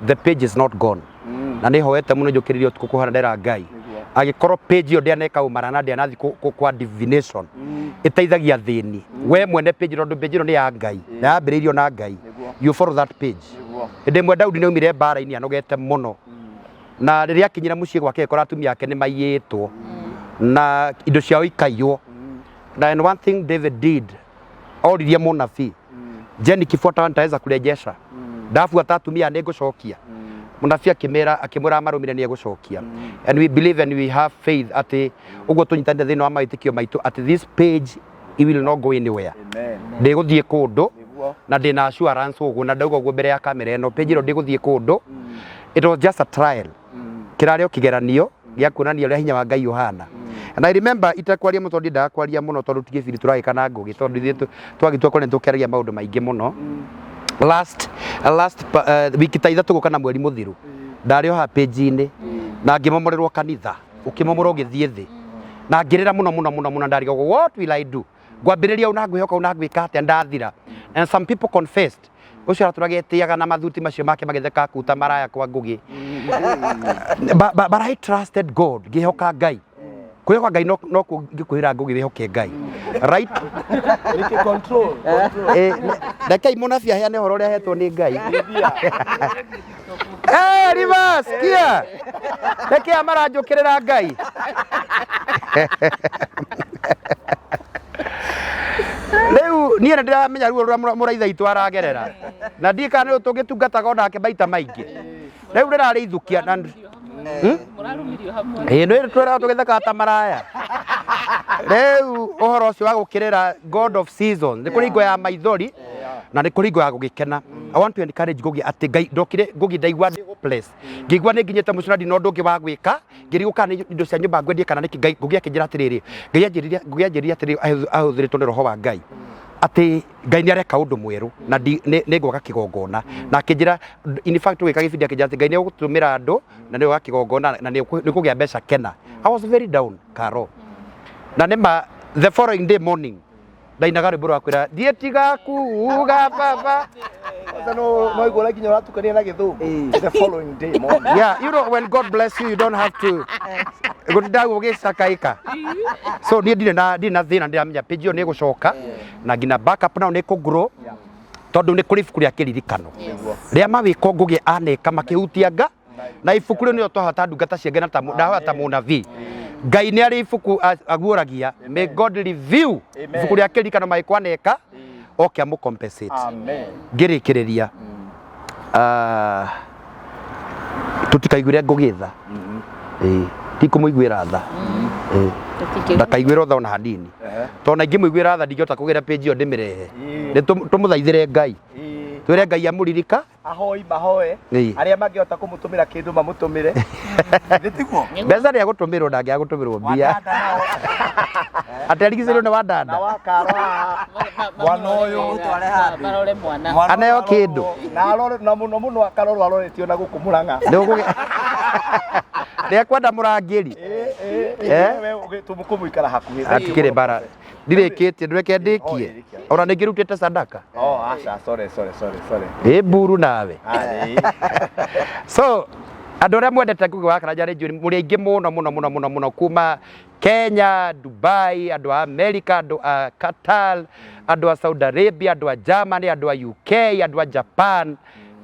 the page is not gone na nĩ hoete mũno njũkĩrĩrie ũtukũ kũhana ndera Ngai agĩkorwo page ĩyo ndĩaneka ũmara na ndĩanathi kwa divination ĩteithagia thĩni we mwene page tondũ page ĩno nĩ ya Ngai na yambĩrĩirio na Ngai you follow that page hĩndĩ ĩmwe Daudi nĩ aumire mbara-inĩ anogete mũno na rĩrĩa akinyire mũciĩ gwake ekora atumia ake nĩ maiyĩtwo na indo ciao ikaiywo and one thing David did oririe mũnabii Jeni kifuata nitaweza kurejesha ndafuata atumia nĩ ngũcokia mũnabii akĩmwĩra marũmĩrĩre nĩ egũcokia and we believe and we have faith atĩ ũguo tũnyitanĩte thĩinĩ wa mawĩtĩkio maitũ atĩ this page it will not go anywhere ndĩgũthiĩ kũndũ na ndĩna assurance ũguo na ndauga ũguo mbere ya kamera ĩno page ĩno ndĩgũthiĩ kũndũ it was just a trial kĩrarĩ o kĩgeranio gĩa kuonania ũrĩa hinya wa Ngai ũhana and I remember itakwaria mũno tondũ ndakwaria mũno tondũ tigĩbiri tũragĩka na Ngũgĩ tondũ ithuĩ twagĩtua kũrĩa tũkĩaragia maũndũ maingĩ mũno last wiki ta ithatũ gũka na mweri mũthiru ndarĩ o ha page-inĩ na ngĩmomorerwo kanitha ũkĩmomora ũgĩthiĩ thĩ na ngĩrĩra mũno ndariga what will I do ngwambĩrĩria una ngwĩhoka una gwĩka atĩa ndathira and some people confessed ũcio atũragĩtĩaga na mathuti macio make magĩtheka kuta maraya kwa Ngũgĩ but I trusted God ngĩhoka Ngai kwĩhoka Ngai no ngĩkwĩra Ngũgĩ wĩhoke Ngai right Niki control rekei mũnabii aheane ũhoro ũrĩa ahetwo nĩ Ngai Rivers kia reke amaranjũkĩrĩra Ngai rĩu niĩ nĩ ndĩramenya ruo rũrĩa mũraitha itũ aragerera na ndiĩ kana nĩ tũngĩtungataga onake maita maingĩ rĩu rĩrarĩithũkia na nĩ twĩraga tũgĩtheka ta maraya rĩu ũhoro ũcio wa gũkĩrĩra God of seasons nĩ kũrĩ hingo ya maithori na nĩ kũrĩ hingo ya gũgĩkena I want to encourage Ngũgĩ atĩ Ngai ndokire Ngũgĩ ndaigua place ngĩigua nĩ nginyĩte mũcio na ndina ũndũ ũngĩ wa gwĩka ngĩrigũka nĩ indo cia nyũmba ngwendie kana nĩkĩ Ngũgĩ akĩnjĩra atĩrĩrĩ Ngũgĩ anjĩrire atĩrĩrĩ ahũthĩrĩtwo nĩ roho wa Ngai atĩ Ngai nĩ areka ũndũ mwerũ na nĩ gwaka kĩgongona na akĩnjĩra in fact gwĩka gĩbindi akĩnjĩra atĩ Ngai nĩ egũtũmĩra andũ na nĩ gwaka kĩgongona na nĩ kũgĩa mbeca kena I was very down Karo na nĩma the following day morning ndainaga rwĩmbo rwa kwĩra thiĩ tiga kuuga baba no igũra nginya ũratukania na gĩthũngũ the following day morning yeah you know when God bless you you don't have to gũtinda gũgĩcakaĩka so niĩ ndirĩ na thĩna ndĩramenya page ĩyo nĩ ĩgũcoka na nginya backup nayo nĩ kũgrow tondũ nĩ kũrĩ ibuku rĩa kĩririkano rĩa mawĩko Ngũgĩ aneka makĩhutia nga na ibuku rĩu nĩyo twahota ndungata cia Ngai ndahota mũnabii Ngai nĩ arĩ ibuku aguoragia may God review ibuku rĩa kĩririkano mawĩko aneka oke amũ compensate ngĩrĩkĩrĩria tũtikaiguĩre Ngũgĩ tha tikũmũiguĩra tha ndakaiguĩra tha ona hanini tondũ ingĩmũiguĩra tha ndingĩhota kũgĩra page ĩyo ndĩmĩrehe nĩ tũmũthaithĩre Ngai twĩre Ngai amũririka ahoi mahoe arĩa mangĩhota kũmũtũmĩra kĩndũ mamũtũmĩre ndĩtiguo mbeca nĩ agũtũmĩrwo ndangĩaga gũtũmĩrwo mbia aterigicĩrio nĩ wa Ndanda mwana ũyũ aneo kĩndũ na mũno akarorwo aroretio na gũkũ Mũrang'a nĩ ekwenda mũrangĩri tũmũikara hakuhĩ atikĩrĩ mbara ndirĩkĩtie ndũreke ndĩkie ona nĩ ngĩrutĩte sadaka sorry ĩ mburu nawe so andũ arĩa mwendete Ngũgĩ wa Karanja Radio mũrĩ aingĩ mũno kuma Kenya, Dubai, andũ a America, andũ a Qatar, andũ a Saudi Arabia, andũ a Germany, andũ a UK, andũ a Japan.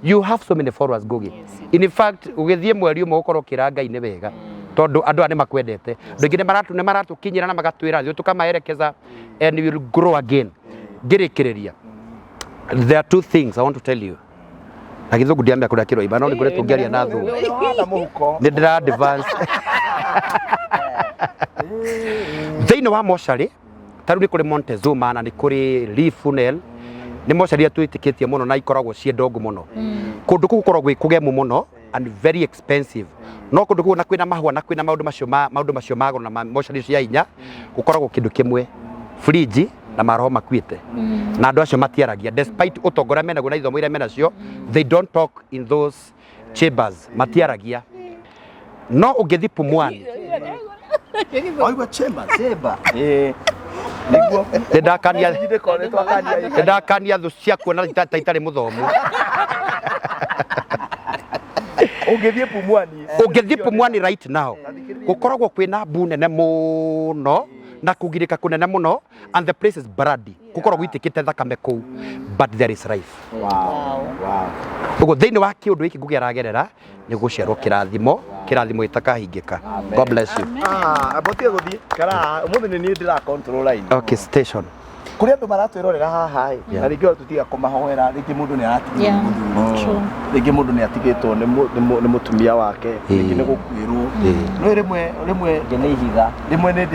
You have so many followers Ngũgĩ. In fact ũgĩthiĩ mweri ũmwe ũkorwo kĩra Ngai nĩ wega tondũ andũ aya nĩ makwendete andũ aingĩ nĩ maratũkinyĩra na magatwĩra thĩ tũkamaerekeza and we will grow again ngĩrĩkĩrĩria there are two things I want to tell you na gĩthũngũ ndiamenya kũrĩa kĩroimba no nĩ ngoretwo ngĩaria na thũ nĩ ndĩra advance thĩinĩ wa mocarĩ tarĩu nĩ kũrĩ Montezuma na nĩ kũrĩ Lee Funeral nĩ mocarĩ twĩtĩkĩtie mũno na ikoragwo ciĩ ndongo mũno kũndũ kũu gũkoragwo kũgemu mũno and very expensive no kũndũ kũu na kwĩna mahũa na kwĩna maũndũ macio magoro na mocarĩ cia hinya gũkoragwo kĩndũ kĩmwe fridge na maroho makuite na andu acio matiaragia despite utongoria menaguo na ithomo iria menacio they don't talk in those chambers matiaragia no ungethi Pumwani Oigwa chambers ndakania thu cia kuona itarĩ mũthomu ungethi Pumwani right now gukoragwo kwina mbu nene mũno na kugirika kunene muno and the place is bloody gukoragwo gwitikite thakame kuu but there is life ugo thiini wa kiundu iki ngugeragerera ni guciarwo kirathimo itakahingika. God bless you. Abotie guthii kara umuthi ni ndira control line. Okay, station kuri andu maratwirorera haha na ringi tutiga kumahoera ringi mundu ni aratiga ringi mundu ni atigitwo ni mutumia wake ringi ni gukwirwo no rimwe ngene ihiga rimwe ni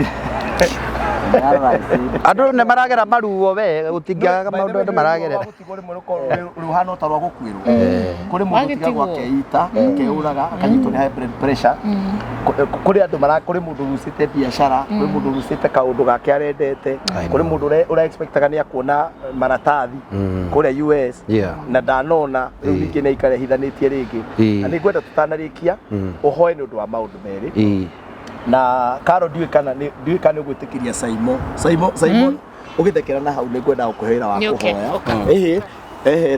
andu ne maragera maruo we utingiaga maundu andu maragerera ruhana utarwa gukwirwo kuri mundu tiga gwake ita keuraga akanyitwo ni high blood pressure kuri andu kuri mundu rucite biashara kuri mundu rucite kaundu gake arendete kuri mundu ura expectaga ni akuona maratathi kuri US na ndanona riu ningi ni ikarehithanitie ringi na ni ngwenda tutanarikia uhoe ni undu wa maundu meri na Karo ndiwe kana gwitikiria Simon ugithekera na hau ni ngwenda gukuhera wa kuhoya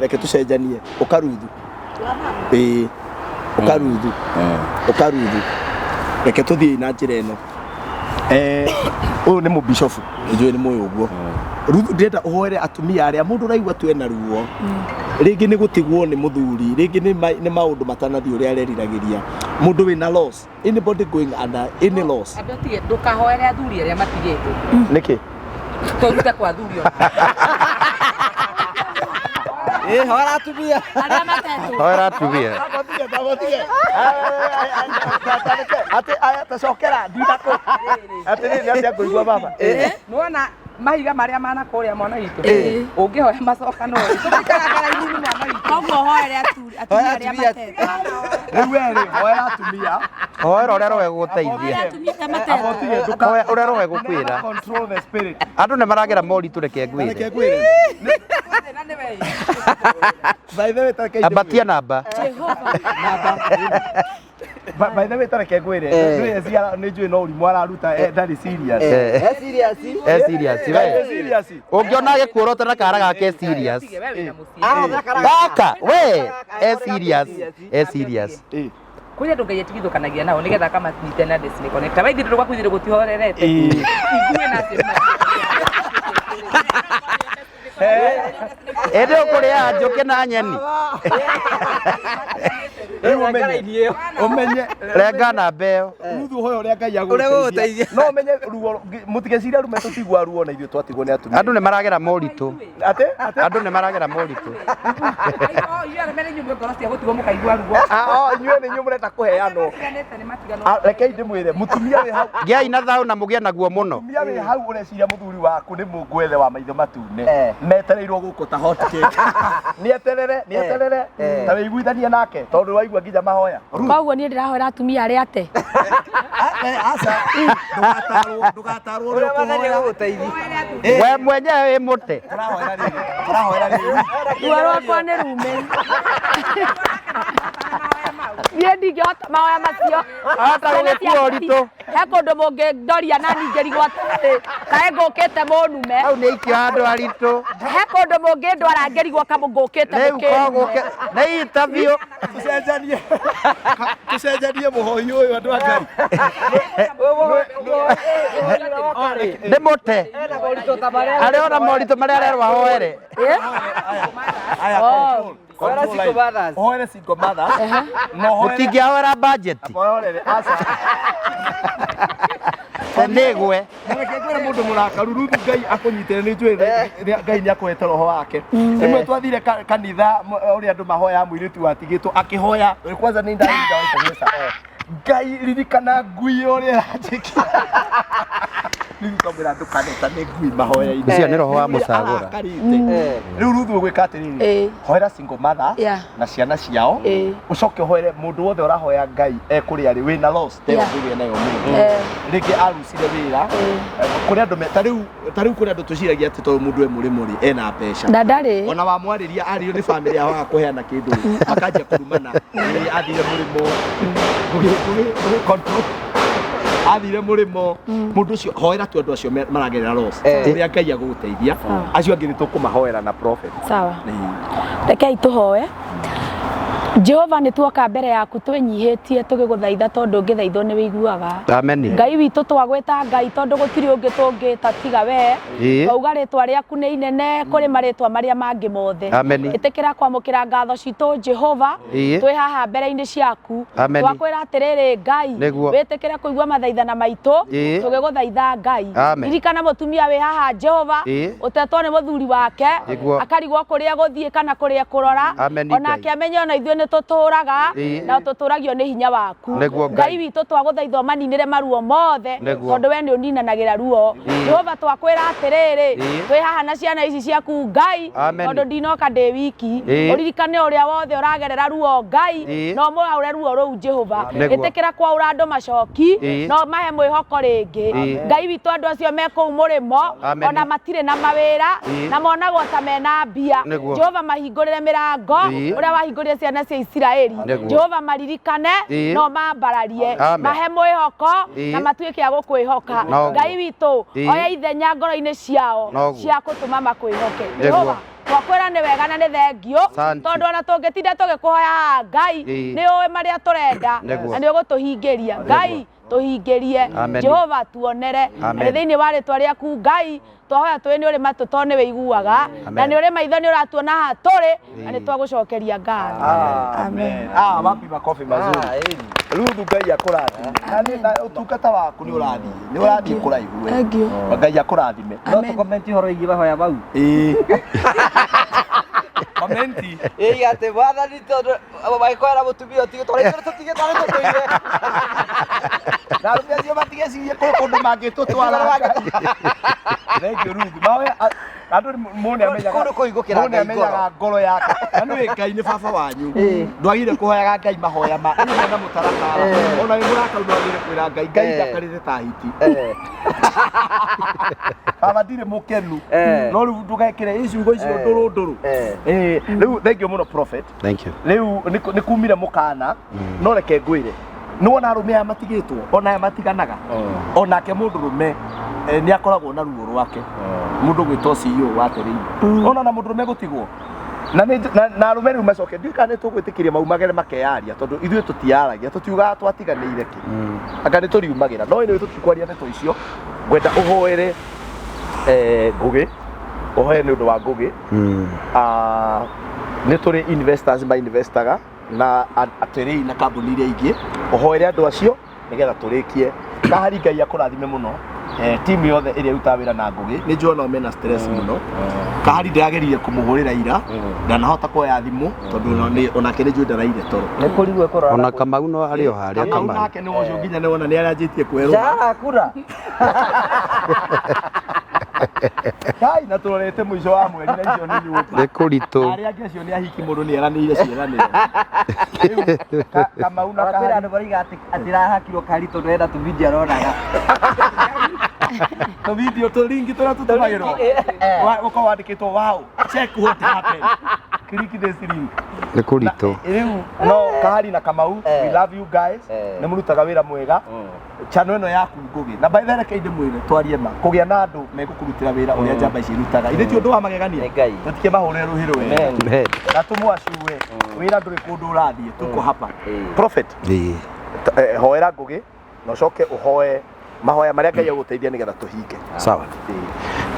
reke tucenjanie ukaruthu ukaruthu reke tuthie na njira ino uyu ni mubishofu njui ni moyo uguo ruthu ndenda uhoere atumia aria mundu raigua twena ruo ringi ni gutigwo ni muthuri ringi ni maundu matanathi uria areriragiria mundu wina loss anybody going under any loss abatie ndukahoere athuri aria matigite niki turuta kwa athuri hora atumia aria matetu hora atumia ati aya tacokera ndindako ati ni atia kuigua baba nuona mahiga maria mana kuria mwana itu ungihoya macoka no tutikaraga ini mwana itu koguo hoere atumia aria matetu riu eri hoera atumia hoera uria roe guteithia uria roe gukwira control the spirit andu ne maragera moritu reke ngwire by the way tareke abatia namba by the way tareke ngwire ndio cia ni njui no urimu araruta ndari serious serious we ungiona gikuorota na kara gake serious gaka we serious kuria ndungeyetigithukanagia nao nigetha kama nitena disconnect abaithie ndu gwakwithire gutihorerete igue na cio ende ukuria njuki na nyeni umenye renga na mbeo ruthu hoyo uria Ngai aguteithia no umenye ruo mutigeciria rume tutigwa ruo na ithuĩ twatigwo ni atumia andu ne maragera moritu ate andu ne maragera moritu inyuĩ nĩ inyuĩ mũrenda kũheanwo rekei ndĩmwĩre mũtumia wĩ hau giai na thayũ na mũgĩe naguo mũno mũtumia wĩ hau ũreciria mũthuri waku nĩ mũngwethe wa maitho matune metereirwo gũkũ ta hot cake nĩeterere ta wĩiguithanie nake tondũ waigua nginya mahoya koguo niĩ ndĩrahoera atumia arĩa ate aca ndũgatarwo ũrĩa ũkũhoera we mwenyewe wĩ mũte tũrahoera rĩrĩ ruo rwakwa nĩ rume niĩ ndingĩhota mahoya macio hata gũgĩkua ũritũ he kũndũ mũngĩndoria na ningĩrigwo atĩ kaĩ ngũkĩte mũnume hau nĩ ikio andũ aritũ he kũndũ mũngĩndwara ngĩrigwo kamũ ngũkĩte mũkĩrume nĩ interview tucenjanie mũhoi ũyũ andũ a Ngai nĩ mũte arĩ ona moritũ marĩa arerwo ahoere hoere single mother mũtingĩahoera budget nĩgwe Nĩgwĩra mũndũ mũrakaru ruthu Ngai akũnyitĩre nĩ njũĩ Ngai nĩ akũhete roho wake rĩmwe twathire kanitha ũrĩa andũ mahoya mũirĩtu watigĩtwo akĩhoya kwanza nĩ ndaringa Ngai ririkana ngui ũrĩa ranjĩkia nĩtũkamwĩra ndũkaneta nĩ ngui mahoya-inĩ ũcio nĩ roho wa mũcagũra rĩu Ruthu ũgwĩka atĩrĩrĩ hoera single mother na ciana ciao ũcoke ũhoere mũndũ wothe ũrahoya Ngai ekũrĩa arĩ wĩna loss teyo ngũgĩa nayo mũno rĩngĩ arucire wĩra kũrĩ andũ ta rĩu kũrĩ andũ tũciragia atĩ tondũ mũndũ mũrĩmũrĩ ena mbeca na ndarĩ ona wamwarĩria arĩo nĩ bamĩrĩ yao wa kũheana kĩndũ akanjia kurumana athire mũrĩmo athire mũrĩmo mũndũ ũcio hoera tu andũ acio maragerera loss ũrĩa Ngai agũgũteithia acio angĩ nĩtũkũmahoera na prophet sawa rekei tũhoe Jehova nĩ tuoka mbere yaku twĩnyihĩtie tũgĩgũthaitha tondũ ũngĩthaithwo nĩ wĩiguaga. Amen. Ngai witũ twagwĩta Ngai tondũ gũtirĩ ũngĩ tũngĩta tiga we. Twauga rĩtwa rĩaku nĩ inene kũrĩ marĩtwa marĩa mangĩ mothe. Ĩtĩkĩra kwamũkĩra ngatho citũ Jehova twĩ haha mbere-inĩ ciaku. Twakwĩra atĩrĩrĩ Ngai wĩtĩkĩre kũigua mathaithana maitũ tũgĩgũthaitha Ngai. Ririkana mũtumia wĩ haha Jehova ũtetwo nĩ mũthuri wake akarigwo kũrĩa gũthiĩ kana kũrĩa kũrora onake amenye ona ithuĩ tuturaga na tuturagio ni hinya waku. Ngai witũ twagũthaitha maninĩre maruo mothe tondũ we nĩ ũninanagira ruo. Jehova twakwĩra atĩrĩrĩ twĩ haha na ciana ici ciaku Ngai tondũ ndinoka ndĩ wiki. Ũririkane ũrĩa wothe ũragerera ruo Ngai no mũhaũre ruo rũu Jehova. Ĩtĩkĩra kwaura andũ macoki no mahe mwĩhoko rĩngĩ. Ngai witũ andũ acio me kũu mũrĩmo ona matirĩ na mawĩra na monagwo ta mena mbia. Jehova mahingũrĩre mĩrango ũrĩa wahingũrĩre ciana cia Israeli. Jehova maririkane no mambararie mahe mwĩhoko na matuĩke a gũkwĩhoka. Ngai witũ oya ithenya ngoro-inĩ ciao cia gũtũma makwĩhoke. Jehova twakwĩra nĩ wega na nĩ thengio tondũ ona tũngĩtinda tũgĩkũhoya Ngai nĩ ũĩ marĩa tũrenda na nĩ ũgũtũhingĩria. Ngai tuhingĩrie Jehova tuonere thĩinĩ wa rĩtwa rĩaku Ngai twahoya twĩ nĩ ũrĩ matũ tondũ nĩ wĩiguaga na nĩ ũrĩ maitho nĩ ũratuona haha tũrĩ na nĩ twagũcokeria ngatho. Amen. Wapi makofi mazuri. Ruthu Ngai akũrathime na ũtungata waku nĩ ũrathiĩ kũraihu we. Ngai akũrathime. No tũkomenti ũhoro wĩgiĩ mahoya mau? Komenti atĩ wathani tondũ magĩkwĩra mũtumia ũtige tũtige na arũme acio matigecirie kũndũ mangĩtũtwara. Thank you Ruthu. Mawe andũ amenyaga ngoro yake na nĩ Ngai nĩ baba wanyu ndwagire kũhoyaga Ngai mahoya ma na mũtaratara ona mũrakauma wagire kwĩra Ngai ndakarĩte ta hiti baba ndirĩ mũkenu no rĩu ndũgekĩre iciugo icio ndũrũ. Rĩu thank you mũno prophet. Thank you. Rĩu nĩ kumire mũkana no reke ngwĩre nĩ wona arũme aya matigĩtwo ona aya matiganaga onake mũndũ rũme nĩ akoragwo na ruo rwake mũndũ gwĩtwo CEO wa Terei ona na mũndũ rũme gũtigwo na arũme rĩu macoke ndiũĩ kana nĩ tũgwĩtĩkĩria maumagĩre makeyaria tondũ ithuĩ tũtiaragia tũtiugaga twatiganĩire kĩ anga nĩ tũriumagĩra no ĩno tũtikwaria ndeto icio ngwenda ũhoere Ngũgĩ ũhoere nĩ ũndũ wa Ngũgĩ nĩ tũrĩ investors mainvestaga na Terei na kambuni iria ingĩ ũhoere andũ acio nĩgetha tũrĩkie kahari Ngai akũrathime mũno timu yothe ĩrĩa ĩrutaga wĩra na Ngũgĩ nĩ njũona mena stress mũno. Kahari ndĩragerire kũmũhũrĩra ira ndanahota kuoya thimũ tondũ onake nĩ njũĩ ndaraire toro ona Kamau no arĩ o harĩa Kamau nake nĩ wocio nginya nĩ wona nĩ aranjĩtie kwerũha jakura Ngai na tũrorete mũico wa mweri na icio nĩ nyũmba nĩ kũritũ arĩa angĩ acio nĩ ahiki mũndũ nĩ eranĩire ciĩranĩro. Kamau na Kahari andũ bariga atĩ rahakirwo Kahari tondũ enda tũvindio aronaga tũvindio tũringi tũrĩa tũtũmagĩrwo ũkorwo wandĩkĩtwo wow check what happened click this link nĩ kũritũ. Rĩu no Kahari na Kamau we love you guys nĩ mũrutaga wĩra mwega channel ĩno yaku Ngũgĩ na by the way reke ndĩmwĩre twarie ma kũgĩa na andũ megũkũrutĩra wĩra ũrĩa njamba ici irutaga ithe ti ũndũ wa magegania tũtike mahũrĩre rũhĩ rwega na tũmwaciwe wĩra ndũrĩ kũndũ ũrathiĩ tuko hapa prophet hoera Ngũgĩ na ũcoke ũhoe mahoya marĩa Ngai agũteithia nĩgetha tũhinge. Sawa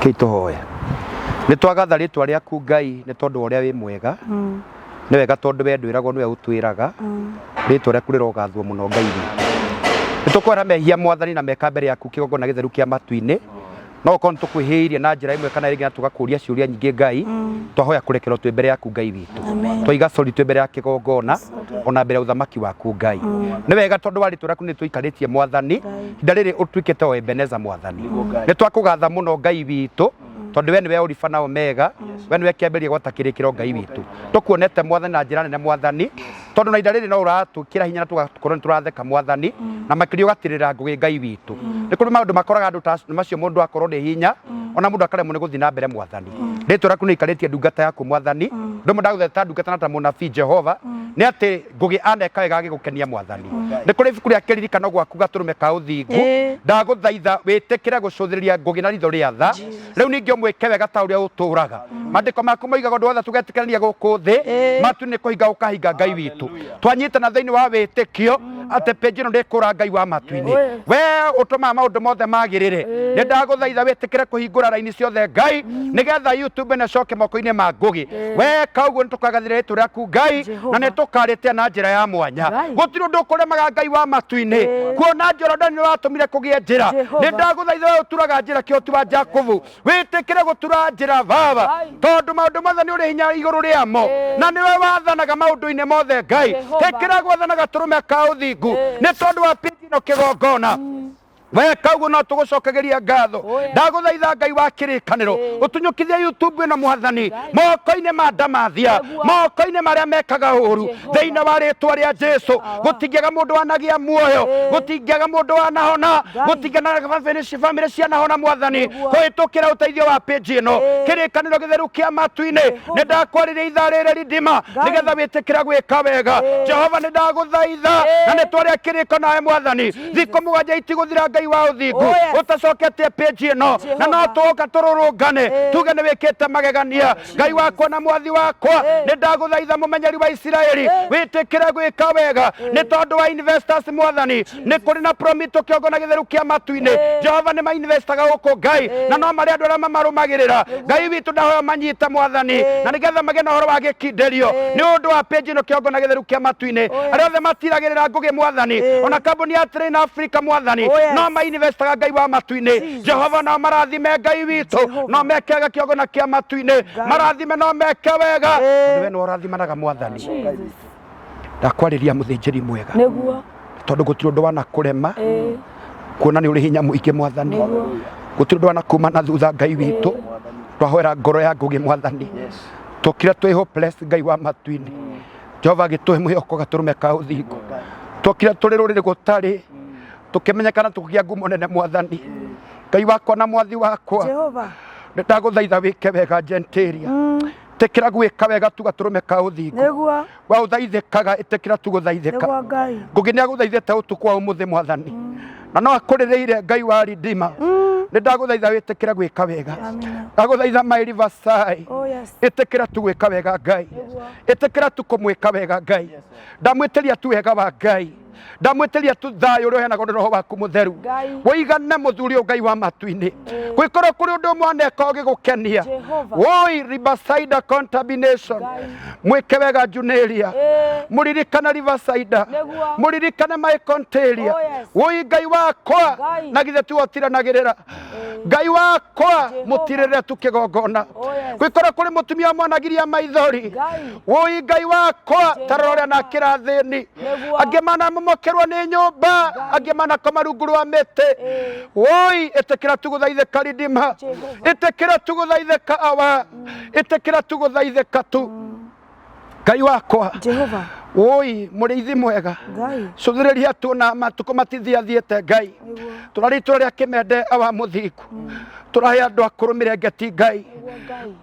kĩ tũhoe nĩ twagatha rĩtwa rĩaku Ngai nĩ tondũ ũrĩa wĩ mwega nĩ wega tondũ we ndwĩragwo nĩwe ũtwĩraga rĩtwa rĩaku rĩrogathwo mũno Ngai nĩ tũkwara mehia mwathani na meka mbere yaku kĩgongona gĩtheru kĩa matu-inĩ no okorwo nĩtũkwĩhĩirie na njĩra ĩmwe kana rĩngĩ na tũgakũria ciũria nyingĩ Ngai twahoya kũrekerwo twĩ mbere yaku Ngai witũ twaiga cori twĩ mbere ya kĩgongona ona mbere ya ũthamaki waku Ngai nĩ wega tondũ warĩ tũraku nĩ tũikarĩtie Mwathani ihinda rĩrĩ ũtuĩkĩte o Ebeneza Mwathani nĩ twakũgatha mũno Ngai witũ tondũ we nĩwe Alpha na Omega we nĩwe kĩambĩrĩria gwata kĩrĩkĩro Ngai witũ tũkuonete Mwathani na njĩra nene Mwathani tondũ na ihinda rĩrĩ no ũratwĩkĩra hinya na tũgakorwo nĩ tũratheka Mwathani na makĩria ũgatirĩra ngũgĩ Ngai witũ nĩ kũrĩ maũndũ makoraga andũ ta macio mũndũ akorwo nĩ hinya ona mũndũ akaremwo nĩ gũthiĩ na mbere Mwathani rĩtwa rĩaku nĩ ikarĩtie ndungata yaku Mwathani ndũmwe ndagũtheta ndungata na ta mũnabii Jehova nĩ atĩ ngũgĩ aneka wega agĩgũkenia Mwathani nĩ kũrĩ ibuku rĩa kĩririkano gwaku gatũrũme ka ũthingu ndagũthaitha wĩtĩkĩre gũcũthĩrĩria ngũgĩ na ritho rĩa tha rĩu ningĩ ũmwĩke wega ta ũrĩa ũtũũraga mandĩko maku moigaga ũndũ wothe tũgetĩkĩrania gũkũ thĩ matu nĩ kũhinga ũkahinga Ngai witũ twanyitana thĩinĩ wa wĩtĩkio atĩ pĩnji ĩno ndĩkũra Ngai wa matu-inĩ we ũtũmaga maũndũ mothe magĩrĩre nĩ ndagũthaitha wĩtĩkĩre kũhingũra raini ciothe Ngai nĩgetha YouTube ĩno ĩcoke moko-inĩ ma ngũgĩ we kauguo nĩ tũkagathĩra rĩtwa rĩaku Ngai na nĩ tũkarĩte na njĩra ya mwanya gũtirĩ ũndũ ũkũremaga Ngai wa matu-inĩ kuona Jorodani nĩ watũmire kũgĩe njĩra nĩ ndagũthaitha we ũturaga njĩra kĩhoti wa Jakubu wĩtĩkĩre gũtura njĩra Baba tondũ maũndũ mothe nĩ ũrĩ hinya igũrũ rĩamo na nĩwe wathanaga maũndũ-inĩ mothe Ngai ĩkĩra gwathana gatũrũme ka ũthingu nĩ tondũ wa pĩnji ĩno kĩgongona we kauguo no tũgũcokageria ngatho ndagũthaitha Ngai wa kĩrĩkanĩro ũtunyũkithie YouTube ĩno Mwathani moko-inĩ ma ndamathia moko-inĩ marĩa mekaga ũũru thĩinĩ wa rĩtwa rĩa Jesũ gũtingĩaga mũndũ wanagĩa muoyo gũtingĩaga mũndũ wanahona gũtingĩaga bamĩrĩ cianahona Mwathani kũhĩtũkĩra ũteithio wa pĩnji ĩno kĩrĩkanĩro gĩtheru kĩa matu-inĩ nĩ ndakwarĩria ithaa rĩrĩ ridima nĩgetha wĩtĩkĩra gwĩka wega Jehova nĩ ndagũthaitha na nĩ twarĩa kĩrĩko nawe Mwathani thikũ mũgwanja itigũthira Ngai wa ũthingu ũtacoketie pĩnji ĩno na no tũũka tũrũrũngane tuge nĩ wĩkĩte magegania Ngai wakwa na mwathi wakwa nĩ ndagũthaitha mũmenyeri wa Isiraeli wĩtĩkĩre gwĩka wega nĩ tondũ wa investors Mwathani nĩ kũrĩ na Promito kĩongona gĩtheru kĩa matu-inĩ Jehova nĩ mainvestaga gũkũ Ngai na no marĩ andũ arĩa mamarũmagĩrĩra Ngai witũ ndahoya manyite Mwathani na nĩgetha magĩe na ũhoro wa gĩkindĩrio nĩ ũndũ wa pĩnji ĩno kĩongona gĩtheru kĩa matu-inĩ arĩa othe matiragĩrĩra ngũgĩ Mwathani ona kambuni ya Train Africa Mwathani no mainvestaga Ngai wa matu-inĩ Jehova no marathime Ngai witũ no meke wega kĩongona kĩa matu-inĩ marathime no meke wega we nĩ ũrathimanaga Mwathani ndakwarĩria mũthĩnjĩri mwega tondũ gũtirĩ ũndũ wanakũrema kuona nĩ ũrĩ hinya mũingĩ Mwathani gũtirĩ ũndũ wanakuma na thutha Ngai witũ twahoera ngoro ya ngũgĩ Mwathani tũkire twĩ hopeless Ngai wa matu-inĩ Jehova gĩtũhe mwĩhoko gatũrũme ka ũthingu tũkire tũrĩ rũrĩrĩ gũtarĩ tũkĩmenyekana tũkĩgĩa ngumo nene Mwathani Ngai wakwa na mwathi wakwa nĩ ndagũthaitha wĩke wega Gentilia ĩtĩkĩra gwĩka wega tu gatũrũme ka ũthingu wa ũthaithĩkaga ĩtĩkĩra tu gũthaithĩka ngũgĩ nĩ agũthaithĩte ũtukũ wa ũmũthĩ Mwathani na no akũrĩrĩire Ngai wa Redeemer nĩ ndagũthaitha wĩtĩkĩra gwĩka wega ndagũthaitha My Riverside ĩtĩkĩra tu gwĩka wega Ngai ĩtĩkĩra tu kũmwĩka wega Ngai ndamwĩtĩria tu wega wa Ngai ndamwĩtĩria tu thayũ ũrĩa ũheanagwo nĩ Roho waku mũtheru ũigane mũthuri ũyũ Ngai wa matu-inĩ gwĩkorwo kũrĩ ũndũ ũmwe aneka ũgĩgũkenia woi Riverside Contamination mwĩke wega Junelia mũririkane Riverside mũririkane My Contalia woi Ngai wakwa na githĩ tu ũtiranagĩrĩra Ngai wakwa mũtirĩrĩre tu kĩgongona gwĩkorwo kũrĩ mũtumia mwanagiria maithori woi Ngai wakwa tarora ũrĩa nakĩra thĩni angĩ manamomokerwo nĩ nyũmba angĩ manakoma rungu rwa mĩtĩ woi ĩtĩkĩra tu gũthaithĩka Redeemer ĩtĩkĩra tu gũthaithĩka awa ĩtĩkĩra tu gũthaithĩka tu Ngai wakwa Jehova woi mũrĩithi mwega cũthĩrĩria tu na matukũ matithiathiĩte Ngai tũrarĩtwo rĩa kĩmende awa mũthingu tũrahe andũ akũrũmĩre ngeti Ngai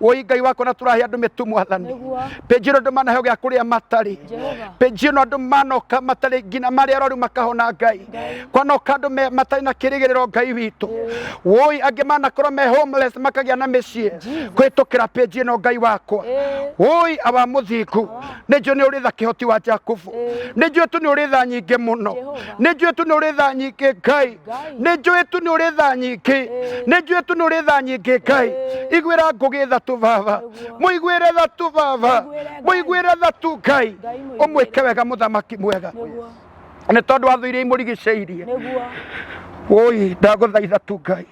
woi Ngai wakwa na tũrahe andũ mĩtu Mwathani pĩnji ĩno andũ manaheo gĩa kũrĩa matarĩ pĩnji ĩno andũ manoka matarĩ nginya marĩa arwaru makahona Ngai kwanoka andũ matarĩ na kĩrĩgĩrĩro Ngai witũ woi angĩ manakorwo me homeless makagĩa na mĩciĩ kũhĩtũkĩra pĩnji ĩno Ngai wakwa woi awa mũthingu nĩ njũĩ nĩ ũrĩ tha kĩhoti wa Jakubu nĩ njũĩ tu nĩ ũrĩ tha nyingĩ mũno nĩ njũĩ tu nĩ ũrĩ tha nyingĩ Ngai nĩ njũĩ tu nĩ ũrĩ tha nyingĩ nĩ njũĩ tu nĩ ũrĩ tha nyingĩ Ngai igwĩra ngũgĩ tha tu Baba mũigwĩre tha tu Baba mũigwĩre tha tu Ngai ũmwĩke wega mũthamaki mwega nĩ tondũ wa thũ iria imũrigicĩirie Oi ndaguthaitha tu Ngai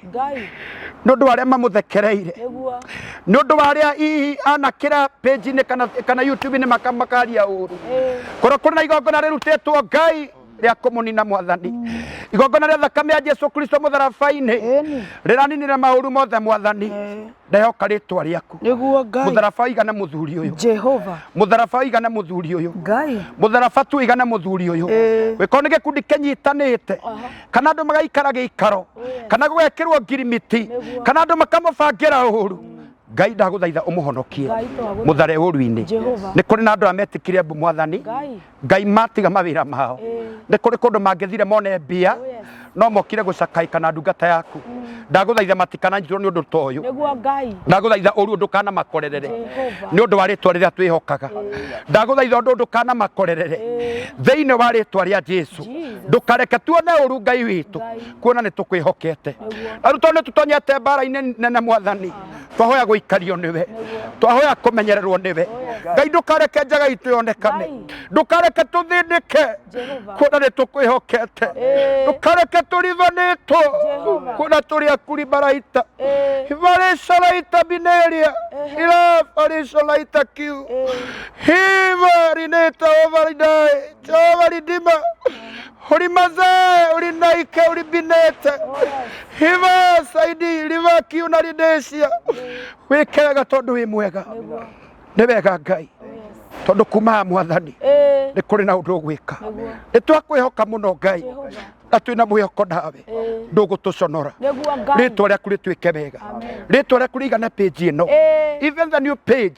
nundu aria mamuthekereire nundu aria ihi anakira page ni kana YouTube ni makaria uru korwo kuri na igongona rirutitwo Ngai ria kumunina Mwathani igongona ria thakame ya Jesu Kristo mutharabai-ini riraninire mauru mothe Mwathani ndehoka ritwa riaku niguo Ngai mutharaba igana muthuri uyu Jehova mutharaba igana muthuri uyu Ngai mutharaba tu igana muthuri uyu wikone gikundi kenyitanite kana andu magaikara giikaro kana gwekirwo ngirimiti kana andu makamubangira uru Ngai ndaguthaitha umuhonokie muthare uru-ini ni kuri na andu ametikire mbu Mwathani Ngai matiga mawira mao ni kuri kundu mangithire mone mbia no mokire gucakaika na ndungata yaku ndaguthaitha matikana njiro ni undu toyu niguo Ngai ndaguthaitha uru ndukana makorerere ni undu wa ritwa riria twihokaga ndaguthaitha undu ndukana makorerere thiini wa ritwa ria Jesu ndukareke tuone uru Ngai witu kuona ni tukwihokete aruto ni tutonyete mbara-ini nene Mwathani twahoya guikario niwe twahoya kumenyererwo niwe Ngai ndukareke njaga itu yonekane ndukareke tuthinike kuona ni tukwihokete ndukareke turithanitwo kuona turi akuri baraita ivarisalaita bineria ila farisalaita kiu hivarineta ovaridai chovaridima uri mazae uri naike uri binete hiva saidi liva kiu na ridesia wikega tondu wi mwega ni wega Ngai tondu kuma Mwathani ni kuri na undu gwika ni twakwihoka muno Ngai na twina mwihoko nawe ndugutuconora ritwa riaku ritwike wega ritwa riaku rigane page ino even the new page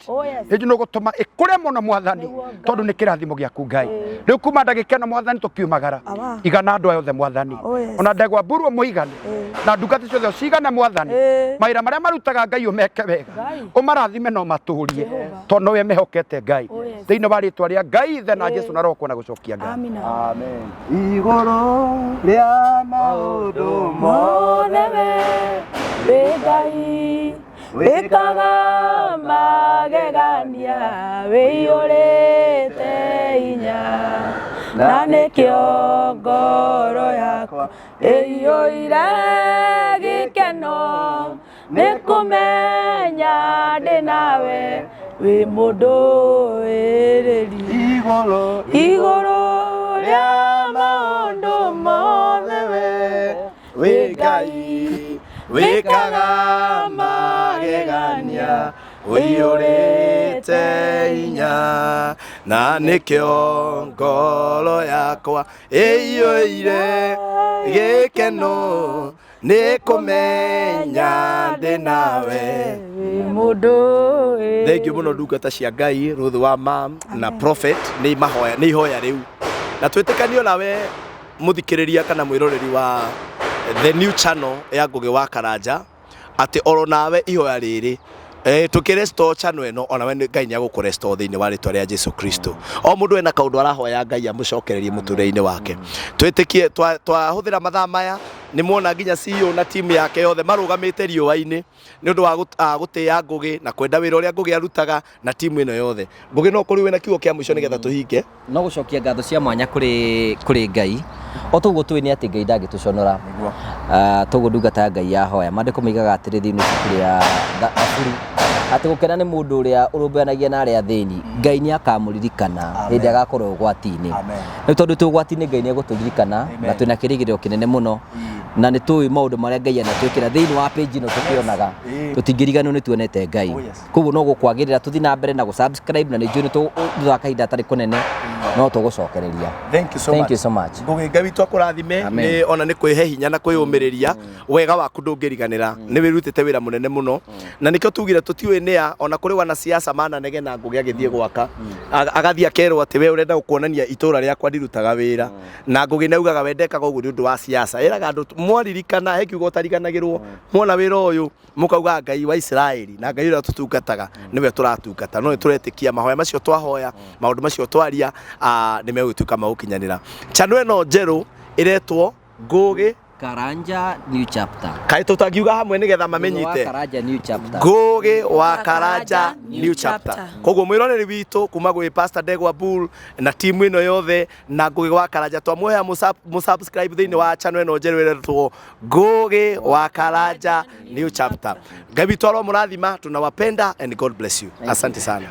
iji nugutuma ikure muno Mwathani tondu ni kirathimo giaku Ngai riu kuma ndagika ino Mwathani tukiumagara igana andu ayothe Mwathani ona ndegwa mburu muigane na ndungati ciothe cigane Mwathani mawira maria marutaga Ngai umeke wega umarathime no maturie tondu we mehokete Ngai thiini wa ritwa ria Ngai ithe na Jesu na roho kuona gucokia Ngai amen igoro ria maundu mothe we Ngai wikaga magegania wiyurite inya na nikio ngoro yakwa iyuire gikeno nikumenya ndi nawe wi mundu wiriri iguru ria maundu mothe we Ngai wikaga magegania wiyurite inya na nikio ngoro yakwa iyuire gikeno nikumenya ndi nawe mundu. Thank you muno ndungata cia Ngai ruthu wa mam na prophet ni mahoya ni ihoya riu na twitikanio nawe muthikiriria kana mwiroreri wa the new channel ya Ngugi wa Karanja ati oro nawe ihoya riri tukirestore channel eno ona we Ngai nya gukurestore thiini wa ritwa ria Jesu Kristo o mundu ena kaundu arahoya Ngai amucokererie muturire-ini wake twitikie twahuthira mathaa maya ni muona nginya CEO na team yake yothe marugamite riũa-ini ni undu wa gutia Ngugi na kwenda wira uria Ngugi arutaga na team ino yothe. Ngugi no kuri wena kiugo kia mwisho nigetha tuhinge no gucokia ngatho cia mwanya kuri Ngai o tuguo twi ni ati Ngai ndangituconora tuguo ndungata Ngai yahoya mandiko migaga atiri thiini ya afuri ati gukena ni mundu uria urumbeanagia na aria thini Ngai ni akamuririkana hindi agakorwo ugwati-ini ni tondu tu ugwati-ini Ngai ni eguturirikana na twina kirigiriro kinene muno na ni tuwi maundu maria Ngai anatwikira thiini wa page ino tukionaga tutingiriganwo ni tuonete Ngai koguo no gukwagirira tuthi na mbere na gusubscribe na ni njui ni thutha kahinda atari kunene no tugucokereria. Thank you so much Ngugi Ngai witu akurathime ni ona ni kwihe hinya na kwiyumiriria wega waku ndungiriganira ni wirutite wira munene muno na nikio tugire tutiwe nia ona kuri wana siasa mana nege na Ngugi agithie gwaka agathia kerwo ati we urenda gukuonania itura riakwa ndirutaga wira na Ngugi naugaga wendekaga uguo ni undu wa siasa iraga andu mwaririkana he kiugo tariganagirwo mwona wira uyu mukauga Ngai wa Israeli na Ngai uria tutungataga niwe turatungata no turetikia mahoya macio twahoya maundu macio twaria ni megwituka maukinyanira channel eno njeru iretwo Ngugi Karanja New Chapter. Kaĩ tũtangiuga hamwe nĩgetha mamenyite. Karanja New Chapter. Ngũgĩ wa Karanja New Chapter. Koguo mwĩroreri witũ kuma gwĩ Pastor Ndegwa Bull na timu ĩno yothe na Ngũgĩ wa Karanja twamuoya mũsubscribe thĩinĩ wa channel ĩno njerũ ĩretwo Ngũgĩ wa Karanja New Chapter. Ngai witũ aromũrathima, tunawapenda and God bless you. Asante sana.